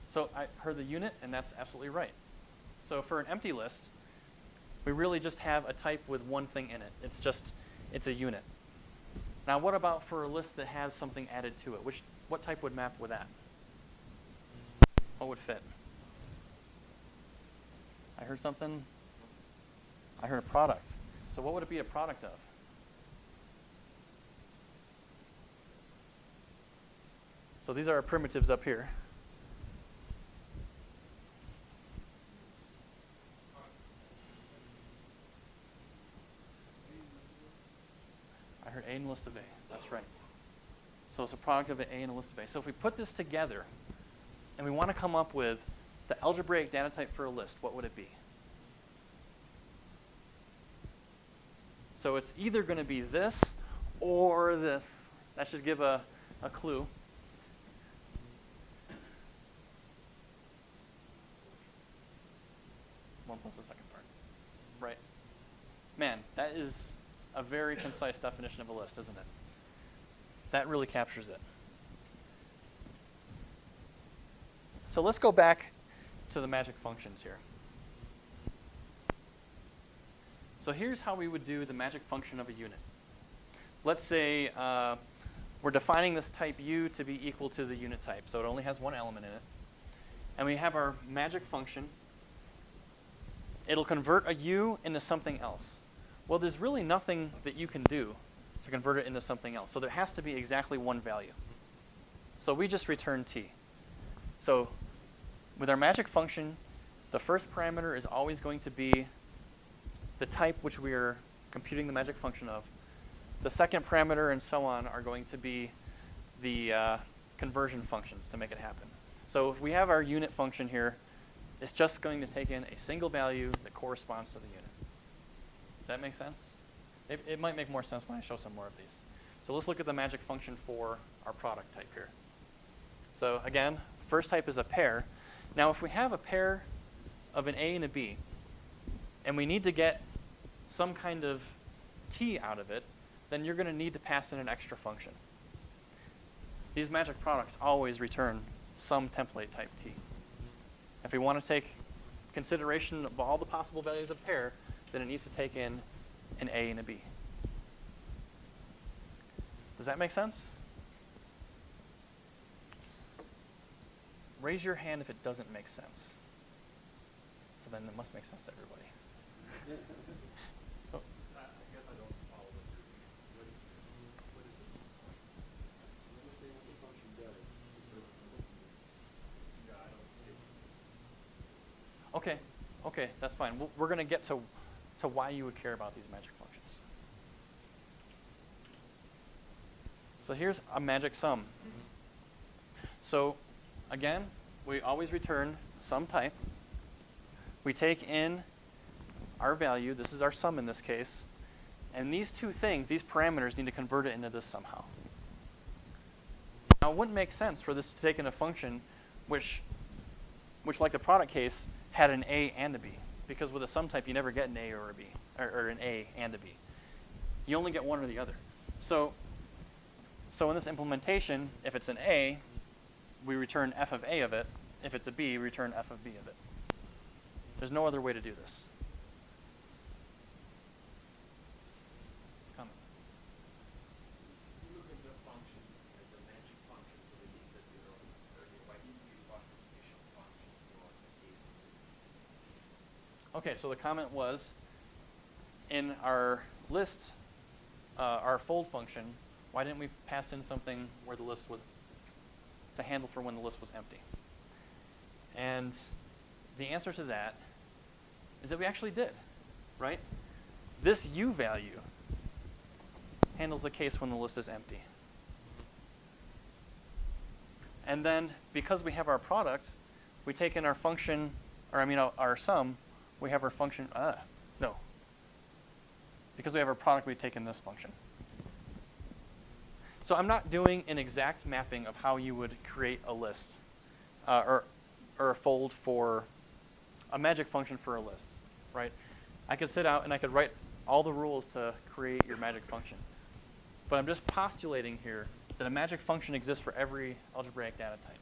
Speaker 1: So I heard the unit, and that's absolutely right. So for an empty list, we really just have a type with one thing in it. It's a unit. Now what about for a list that has something added to it? What type would map with that? What would fit? I heard something. I heard a product. So what would it be a product of? So these are our primitives up here. I heard A and a list of A. That's right. So it's a product of an A and a list of A. So if we put this together and we want to come up with the algebraic data type for a list, what would it be? So it's either going to be this or this. That should give a clue. One plus the second part. Right. Man, that is a very concise definition of a list, isn't it? That really captures it. So let's go back to the magic functions here. So here's how we would do the magic function of a unit. Let's say we're defining this type U to be equal to the unit type, so it only has one element in it. And we have our magic function. It'll convert a U into something else. Well, there's really nothing that you can do to convert it into something else. So there has to be exactly one value. So we just return T. So with our magic function, the first parameter is always going to be the type which we are computing the magic function of. The second parameter and so on are going to be the conversion functions to make it happen. So if we have our unit function here, it's just going to take in a single value that corresponds to the unit. Does that make sense? It might make more sense when I show some more of these. So let's look at the magic function for our product type here. So again, first type is a pair. Now if we have a pair of an A and a B, and we need to get some kind of T out of it, then you're going to need to pass in an extra function. These magic products always return some template type T. If we want to take consideration of all the possible values of pair, then it needs to take in an A and a B. Does that make sense? Raise your hand if it doesn't make sense. So then it must make sense to everybody. Oh.
Speaker 3: I guess I don't follow what you're what is it? Understand what the function does. Yeah, I don't get it.
Speaker 1: Okay, that's fine. We're going to get to why you would care about these magic functions. So here's a magic sum. So again, we always return some type. We take in our value, this is our sum in this case, and these two things, these parameters, need to convert it into this somehow. Now, it wouldn't make sense for this to take in a function which like the product case, had an A and a B, because with a sum type, you never get an A or a B, or an A and a B. You only get one or the other. So in this implementation, if it's an A, we return f of A of it. If it's a B, we return f of B of it. There's no other way to do this. Comment.
Speaker 4: You look at the function, at the magic function for the list that you wrote earlier. Why didn't you pass a special function for the case of the list?
Speaker 1: Okay, so the comment was, in our list, our fold function, why didn't we pass in something where the list was, to handle for when the list was empty? And the answer to that is that we actually did, right? This u value handles the case when the list is empty. And then, because we have our product, we take in our function, or our sum, we have our function, no. Because we have our product, we take in this function. So I'm not doing an exact mapping of how you would create a list, or a fold for a magic function for a list, right? I could sit out and I could write all the rules to create your magic function. But I'm just postulating here that a magic function exists for every algebraic data type.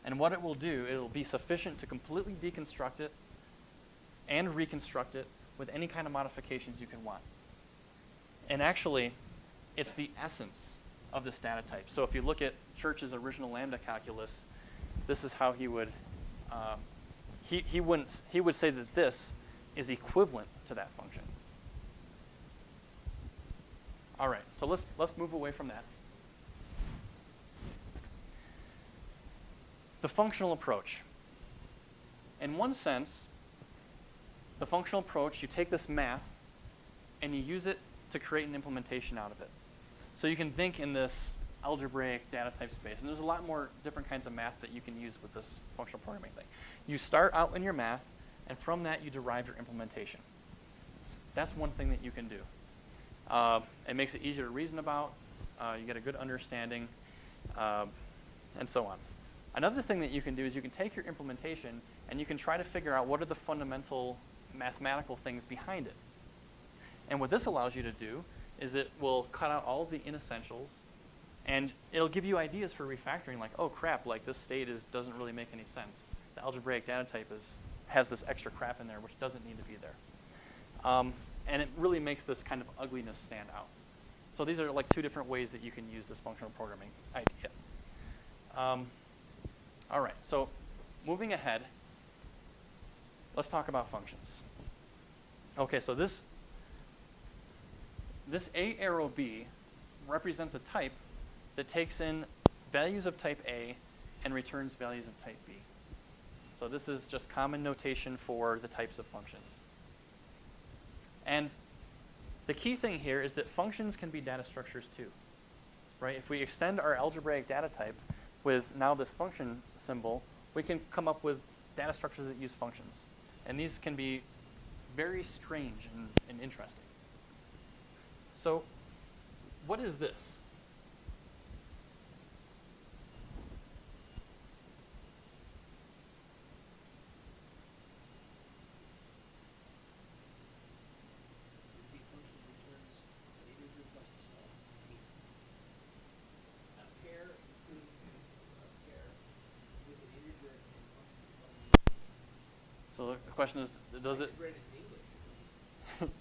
Speaker 1: And what it will do, it'll be sufficient to completely deconstruct it and reconstruct it with any kind of modifications you can want. And actually, it's the essence of this data type. So if you look at Church's original lambda calculus, this is how he would, he would say that this is equivalent to that function. All right, so let's move away from that. The functional approach. In one sense, the functional approach, you take this math and you use it to create an implementation out of it. So you can think in this algebraic data type space, and there's a lot more different kinds of math that you can use with this functional programming thing. You start out in your math, and from that you derive your implementation. That's one thing that you can do. It makes it easier to reason about, you get a good understanding, and so on. Another thing that you can do is you can take your implementation and you can try to figure out what are the fundamental mathematical things behind it. And what this allows you to do is it will cut out all of the inessentials, and it'll give you ideas for refactoring, like, oh crap, like this state doesn't really make any sense. The algebraic data type has this extra crap in there which doesn't need to be there. And it really makes this kind of ugliness stand out. So these are like two different ways that you can use this functional programming idea. All right, so moving ahead, let's talk about functions. Okay, so this A arrow B represents a type that takes in values of type A and returns values of type B. So this is just common notation for the types of functions. And the key thing here is that functions can be data structures too, right? If we extend our algebraic data type with now this function symbol, we can come up with data structures that use functions. And these can be very strange and interesting. So what is this?
Speaker 2: The function returns an integer plus itself. A pair, including a pair with an integer and function.
Speaker 1: So the question is, does it?
Speaker 2: I read it in English.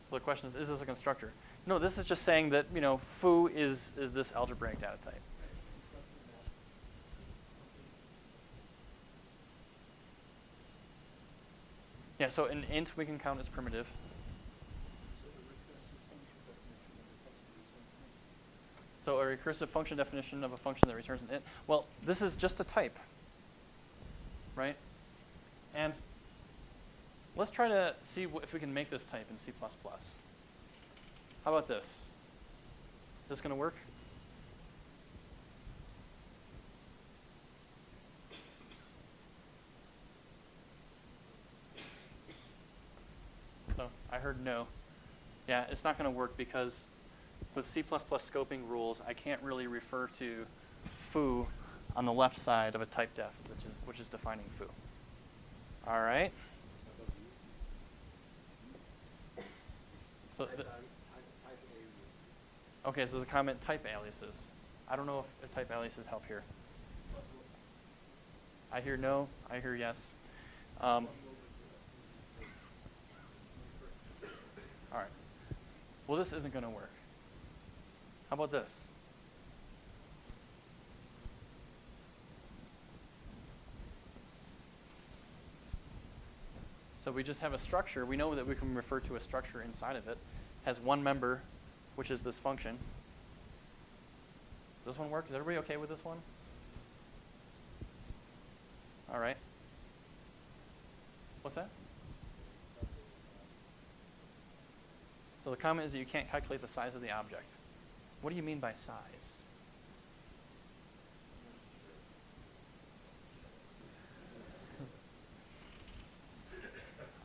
Speaker 1: So the question is this a constructor? No, this is just saying that, foo is this algebraic data type. Yeah, so an int we can count as primitive. So a recursive function definition of a function that returns an int. Well, this is just a type, right? And let's try to see if we can make this type in C++. How about this? Is this going to work? heard no. Yeah, it's not going to work because with C++ scoping rules, I can't really refer to foo on the left side of a type def, which is defining foo. All right. So okay, so there's a comment type aliases. I don't know if type aliases help here. I hear no. I hear yes. All right. Well, this isn't going to work. How about this? So we just have a structure. We know that we can refer to a structure inside of it. Has one member, which is this function. Does this one work? Is everybody okay with this one? All right. What's that? So the comment is that you can't calculate the size of the object. What do you mean by size?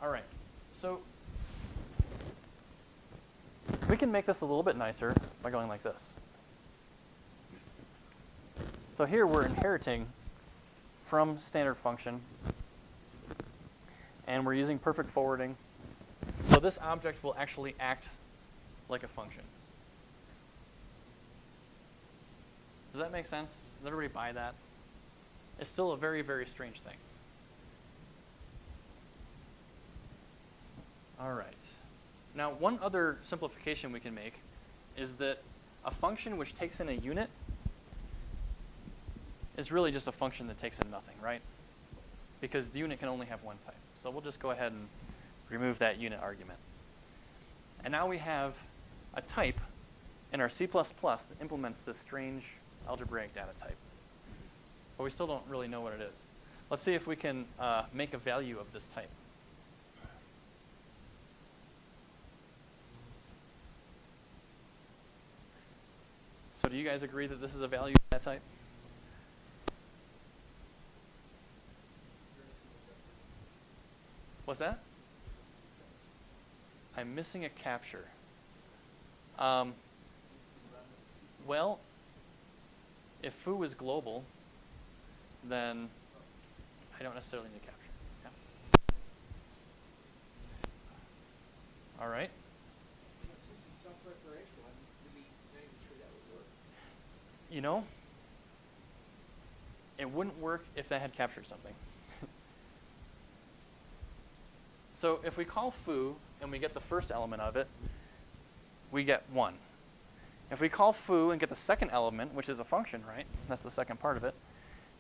Speaker 1: All right. So we can make this a little bit nicer by going like this. So here we're inheriting from standard function, and we're using perfect forwarding. So this object will actually act like a function. Does that make sense? Does everybody buy that? It's still a very, very strange thing. All right. Now, one other simplification we can make is that a function which takes in a unit is really just a function that takes in nothing, right? Because the unit can only have one type. So we'll just go ahead and remove that unit argument. And now we have a type in our C++ that implements this strange algebraic data type. But we still don't really know what it is. Let's see if we can make a value of this type. So do you guys agree that this is a value of that type? What's that? I'm missing a capture. Well, if foo is global, then I don't necessarily need capture. Yeah. All right.
Speaker 2: Since it's self-referential, I'm really not even sure that would work.
Speaker 1: You know, it wouldn't work if that had captured something. So if we call foo and we get the first element of it, we get 1. If we call foo and get the second element, which is a function, right? That's the second part of it.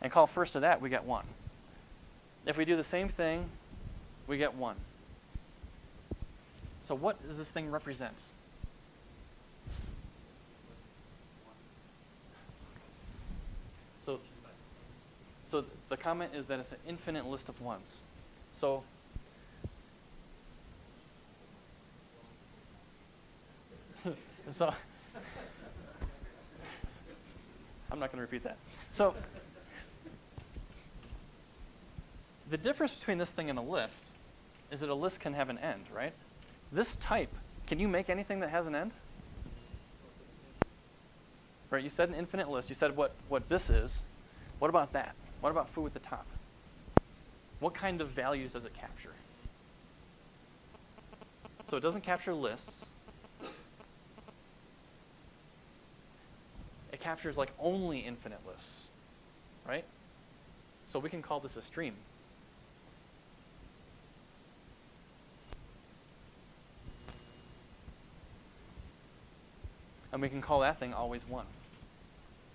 Speaker 1: And call first to that, we get 1. If we do the same thing, we get 1. So what does this thing represent? So the comment is that it's an infinite list of ones. So so I'm not going to repeat that. So the difference between this thing and a list is that a list can have an end, right? This type, can you make anything that has an end? Right, you said an infinite list. You said what this is. What about that? What about foo at the top? What kind of values does it capture? So it doesn't capture lists. It captures like only infinite lists, right? So we can call this a stream. And we can call that thing always 1.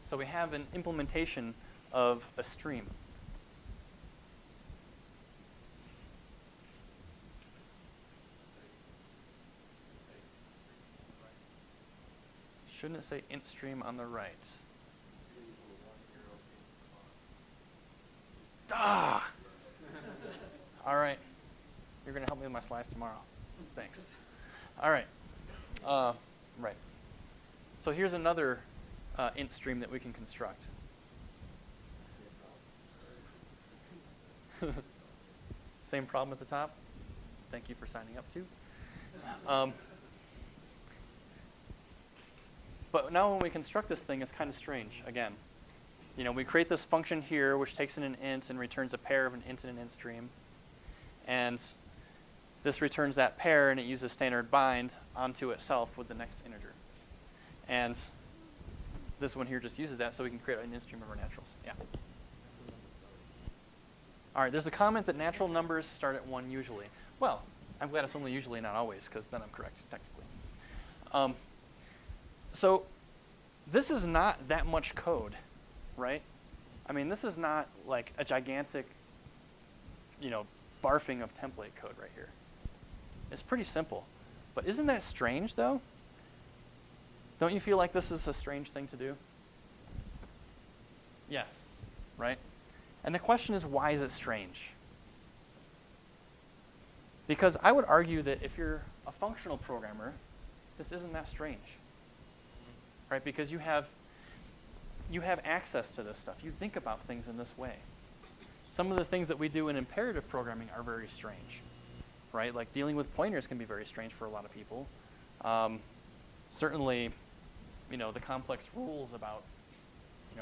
Speaker 1: So we have an implementation of a stream. Shouldn't it say int stream on the right? Ah! All right. You're going to help me with my slides tomorrow. Thanks. All right. Right. So here's another int stream that we can construct. Same problem at the top. Thank you for signing up too. But now when we construct this thing, it's kind of strange, again. We create this function here, which takes in an int and returns a pair of an int and an int stream. And this returns that pair, and it uses standard bind onto itself with the next integer. And this one here just uses that, so we can create an int stream of our naturals. Yeah. All right, there's a comment that natural numbers start at 1 usually. Well, I'm glad it's only usually, not always, because then I'm correct, technically. So this is not that much code, right? I mean, this is not like a gigantic, barfing of template code right here. It's pretty simple. But isn't that strange, though? Don't you feel like this is a strange thing to do? Yes, right? And the question is, why is it strange? Because I would argue that if you're a functional programmer, this isn't that strange, right? Because you have access to this stuff. You think about things in this way. Some of the things that we do in imperative programming are very strange, right? Like dealing with pointers can be very strange for a lot of people. Certainly, the complex rules about,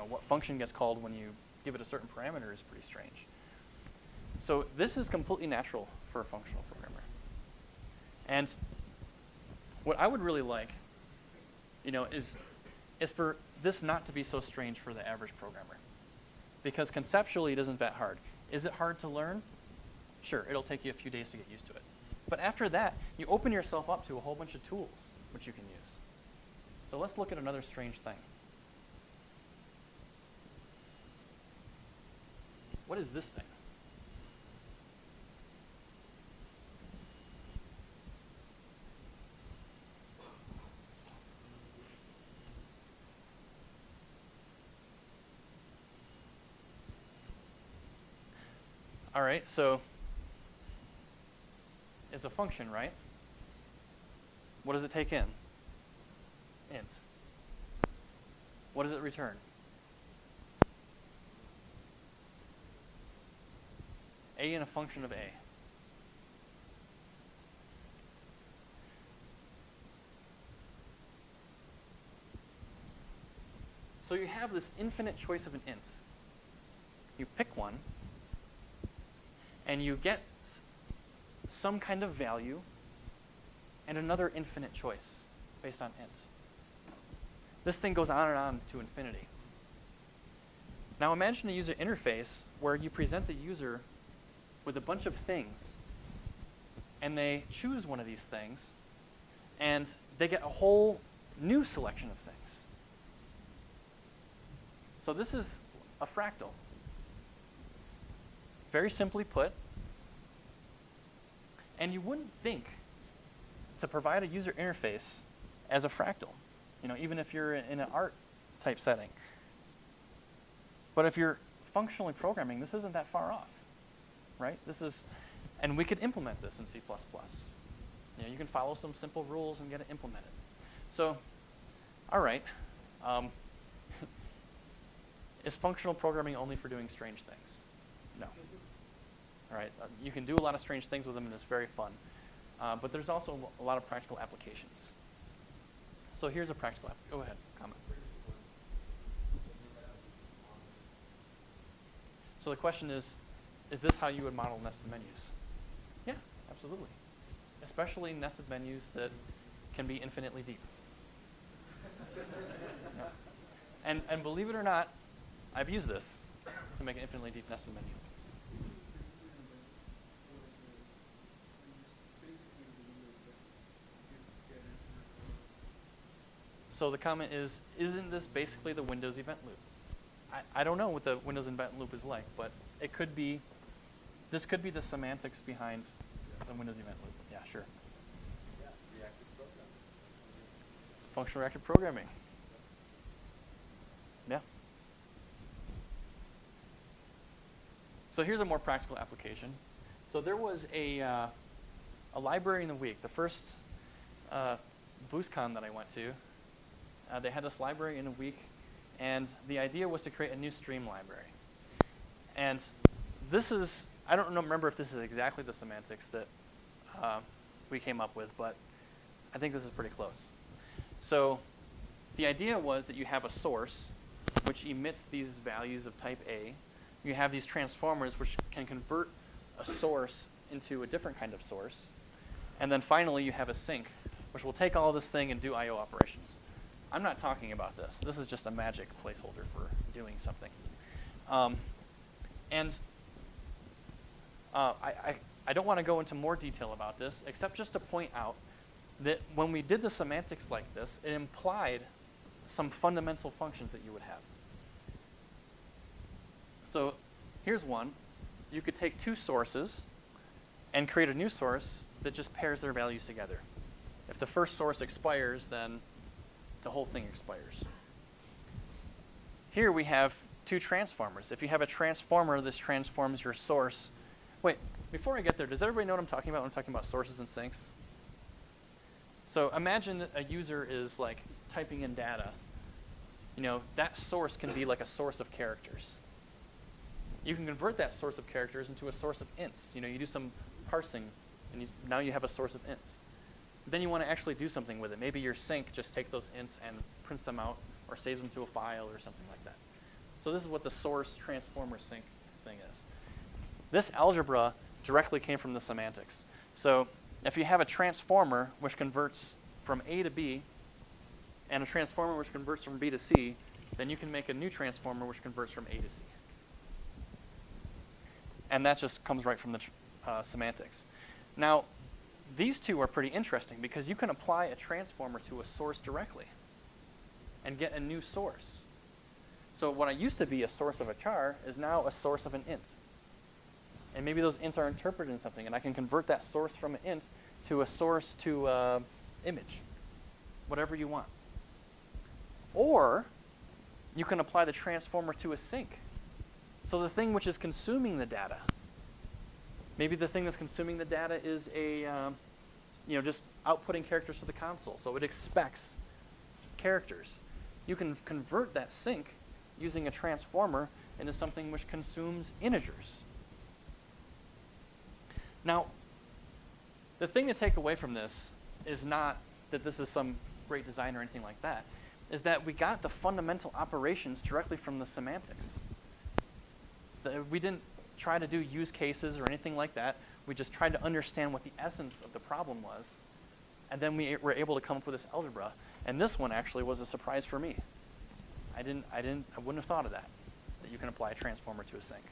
Speaker 1: what function gets called when you give it a certain parameter is pretty strange. So this is completely natural for a functional programmer. And what I would really like, is for this not to be so strange for the average programmer. Because conceptually, it isn't that hard. Is it hard to learn? Sure, it'll take you a few days to get used to it. But after that, you open yourself up to a whole bunch of tools which you can use. So let's look at another strange thing. What is this thing? All right, so it's a function, right? What does it take in? Int. What does it return? A in a function of A. So you have this infinite choice of an int. You pick one, and you get some kind of value and another infinite choice based on int. This thing goes on and on to infinity. Now imagine a user interface where you present the user with a bunch of things, and they choose one of these things, and they get a whole new selection of things. So this is a fractal. Very simply put, and you wouldn't think to provide a user interface as a fractal, even if you're in an art type setting. But if you're functionally programming, this isn't that far off, right? And we could implement this in C++. You can follow some simple rules and get it implemented. So, all right, is functional programming only for doing strange things? No. All right, you can do a lot of strange things with them, and it's very fun. But there's also a lot of practical applications. So here's a practical app. Go ahead, comment. So the question is this how you would model nested menus? Yeah, absolutely. Especially nested menus that can be infinitely deep. Yeah. And believe it or not, I've used this to make an infinitely deep nested menu. So the comment is, isn't this basically the Windows event loop? I don't know what the Windows event loop is like, but it could be, this could be the semantics behind the Windows event loop. Yeah, sure.
Speaker 5: Yeah, reactive programming.
Speaker 1: Functional reactive programming. Yeah. So here's a more practical application. So there was a library in the week. The first BoostCon that I went to, they had this library in a week, and the idea was to create a new stream library. And this is, I don't remember if this is exactly the semantics that we came up with, but I think this is pretty close. So the idea was that you have a source which emits these values of type A. You have these transformers which can convert a source into a different kind of source. And then finally you have a sink which will take all this thing and do I/O operations. I'm not talking about this. This is just a magic placeholder for doing something. I don't want to go into more detail about this, except just to point out that when we did the semantics like this, it implied some fundamental functions that you would have. So here's one. You could take two sources and create a new source that just pairs their values together. If the first source expires, then the whole thing expires. Here we have two transformers. If you have a transformer, this transforms your source. Wait, before I get there, does everybody know what I'm talking about when I'm talking about sources and sinks? So imagine that a user is like typing in data. You know, that source can be like a source of characters. You can convert that source of characters into a source of ints. You know, you do some parsing, and now you have a source of ints. Then you want to actually do something with it. Maybe your sink just takes those ints and prints them out or saves them to a file or something like that. So this is what the source transformer sink thing is. This algebra directly came from the semantics. So if you have a transformer which converts from A to B and a transformer which converts from B to C, then you can make a new transformer which converts from A to C. And that just comes right from the semantics. Now, these two are pretty interesting because you can apply a transformer to a source directly and get a new source. So what used to be a source of a char is now a source of an int. And maybe those ints are interpreted in something, and I can convert that source from an int to a source to image, whatever you want. Or you can apply the transformer to a sink. So the thing which is consuming the data, maybe the thing that's consuming the data is just outputting characters to the console. So it expects characters. You can convert that sink using a transformer into something which consumes integers. Now, the thing to take away from this is not that this is some great design or anything like that, is that we got the fundamental operations directly from the semantics. We didn't try to do use cases or anything like that. We just tried to understand what the essence of the problem was, and then we were able to come up with this algebra. And this one actually was a surprise for me. I wouldn't have thought of that you can apply a transformer to a sink.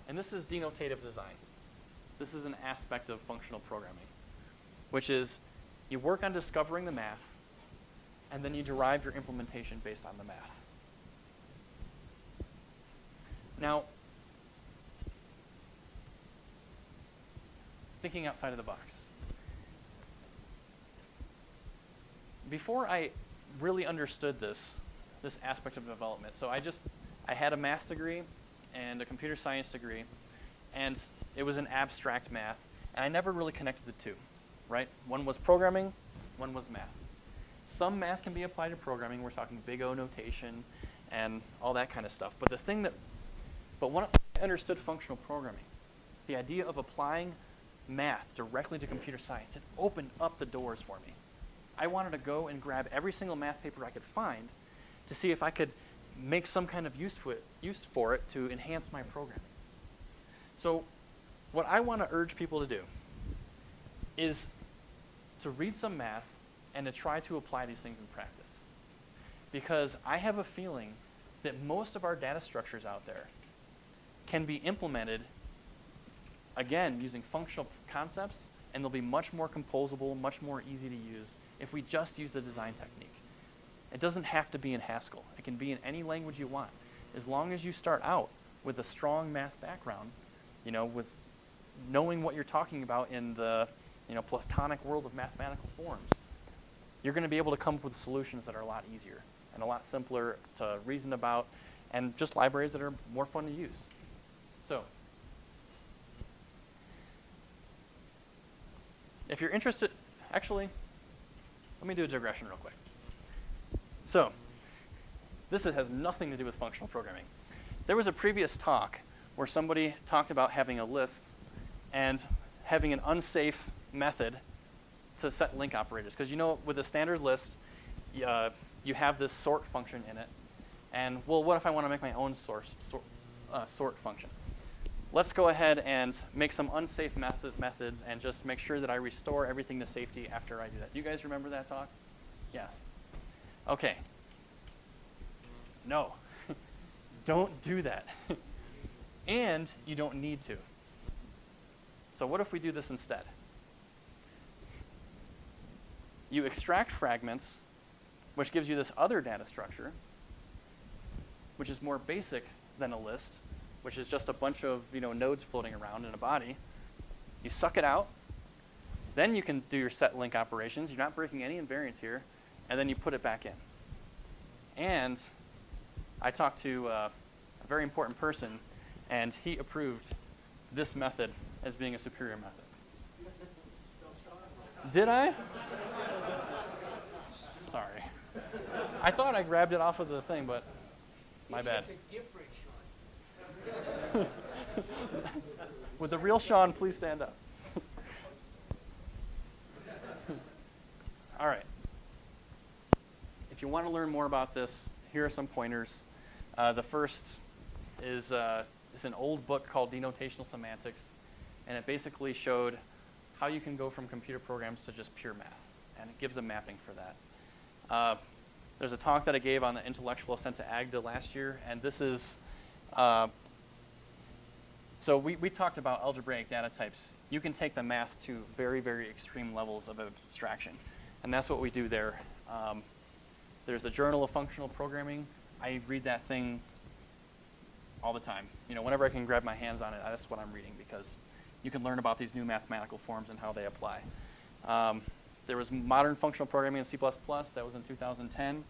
Speaker 1: And this is denotative design. This is an aspect of functional programming, which is you work on discovering the math, and then you derive your implementation based on the math. Now, thinking outside of the box. Before I really understood this aspect of development, so I had a math degree and a computer science degree, and it was an abstract math, and I never really connected the two, right? One was programming, one was math. Some math can be applied to programming. We're talking big O notation and all that kind of stuff. But when I understood functional programming, the idea of applying math directly to computer science, it opened up the doors for me. I wanted to go and grab every single math paper I could find to see if I could make some kind of use for it to enhance my programming. So what I want to urge people to do is to read some math and to try to apply these things in practice. Because I have a feeling that most of our data structures out there can be implemented, again, using functional concepts, and they'll be much more composable, much more easy to use if we just use the design technique. It doesn't have to be in Haskell. It can be in any language you want. As long as you start out with a strong math background, with knowing what you're talking about in the platonic world of mathematical forms, you're going to be able to come up with solutions that are a lot easier and a lot simpler to reason about, and just libraries that are more fun to use. So, if you're interested, actually, let me do a digression real quick. So, this has nothing to do with functional programming. There was a previous talk where somebody talked about having a list and having an unsafe method to set link operators. Because you know, with a standard list, you have this sort function in it. And well, what if I want to make my own sort function? Let's go ahead and make some unsafe methods and just make sure that I restore everything to safety after I do that. Do you guys remember that talk? Yes. Okay. No. Don't do that. And you don't need to. So what if we do this instead? You extract fragments, which gives you this other data structure, which is more basic than a list, which is just a bunch of nodes floating around in a body. You suck it out. Then you can do your set link operations. You're not breaking any invariants here. And then you put it back in. And I talked to a very important person, and he approved this method as being a superior method. Did I? Sorry. I thought I grabbed it off of the thing, but my bad.
Speaker 2: It's a different Sean.
Speaker 1: Would the real Sean please stand up? All right. If you want to learn more about this, here are some pointers. The first is an old book called Denotational Semantics, and it basically showed how you can go from computer programs to just pure math, and it gives a mapping for that. There's a talk that I gave on the intellectual ascent to AGDA last year, and this is, so we talked about algebraic data types. You can take the math to very, very extreme levels of abstraction, and that's what we do there. There's the Journal of Functional Programming. I read that thing all the time. Whenever I can grab my hands on it, that's what I'm reading, because you can learn about these new mathematical forms and how they apply. There was Modern Functional Programming in C++. That was in 2010.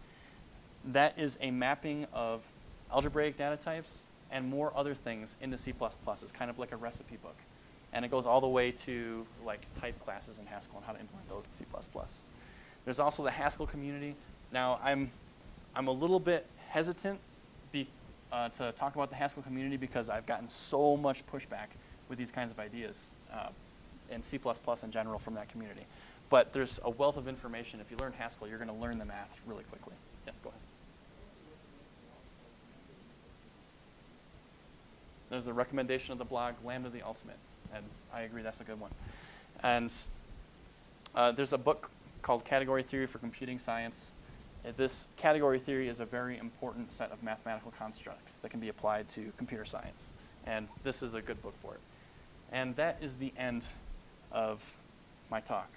Speaker 1: That is a mapping of algebraic data types and more other things into C++. It's kind of like a recipe book. And it goes all the way to like type classes in Haskell and how to implement those in C++. There's also the Haskell community. Now, I'm a little bit hesitant to talk about the Haskell community because I've gotten so much pushback with these kinds of ideas in C++ in general from that community. But there's a wealth of information. If you learn Haskell, you're going to learn the math really quickly. Yes, go ahead. There's a recommendation of the blog, Lambda the Ultimate, and I agree that's a good one. And there's a book called Category Theory for Computing Science. This category theory is a very important set of mathematical constructs that can be applied to computer science. And this is a good book for it. And that is the end of my talk.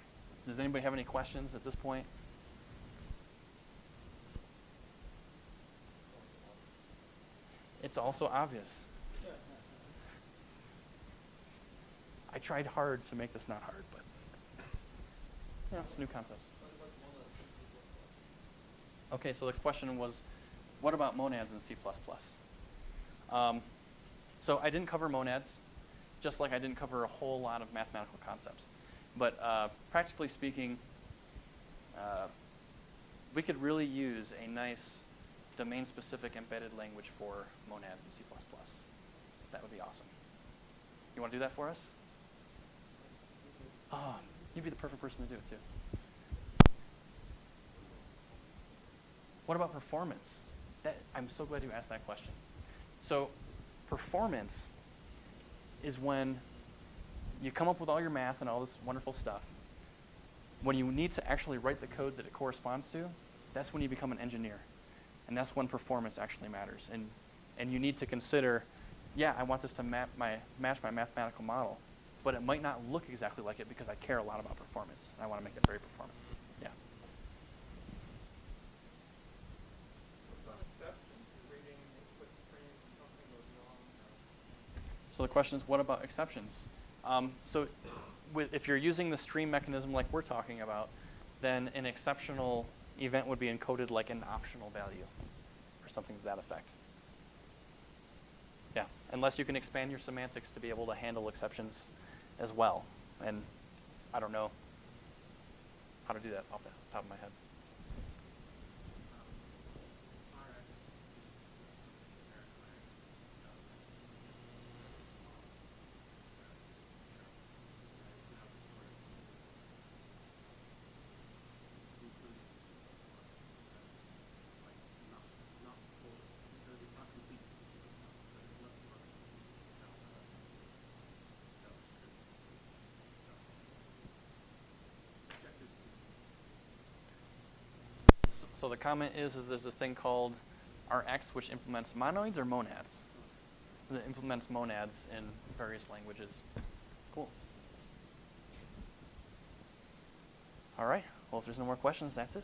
Speaker 1: Does anybody have any questions at this point? It's also obvious. I tried hard to make this not hard, but it's new concepts. Okay, so the question was, what about monads in C++? So I didn't cover monads, just like I didn't cover a whole lot of mathematical concepts. But practically speaking, we could really use a nice domain-specific embedded language for monads in C++. That would be awesome. You want to do that for us? Oh, you'd be the perfect person to do it, too. What about performance? I'm so glad you asked that question. So performance is when you come up with all your math and all this wonderful stuff. When you need to actually write the code that it corresponds to, that's when you become an engineer. And that's when performance actually matters. And you need to consider, yeah, I want this to match my mathematical model, but it might not look exactly like it because I care a lot about performance. I want to make it very performant. Yeah. So the question is, what about exceptions? If you're using the stream mechanism like we're talking about, then an exceptional event would be encoded like an optional value or something to that effect. Yeah, unless you can expand your semantics to be able to handle exceptions as well. And I don't know how to do that off the top of my head. So the comment is there's this thing called Rx, which implements monoids or monads. That implements monads in various languages. Cool. All right. Well, if there's no more questions, that's it.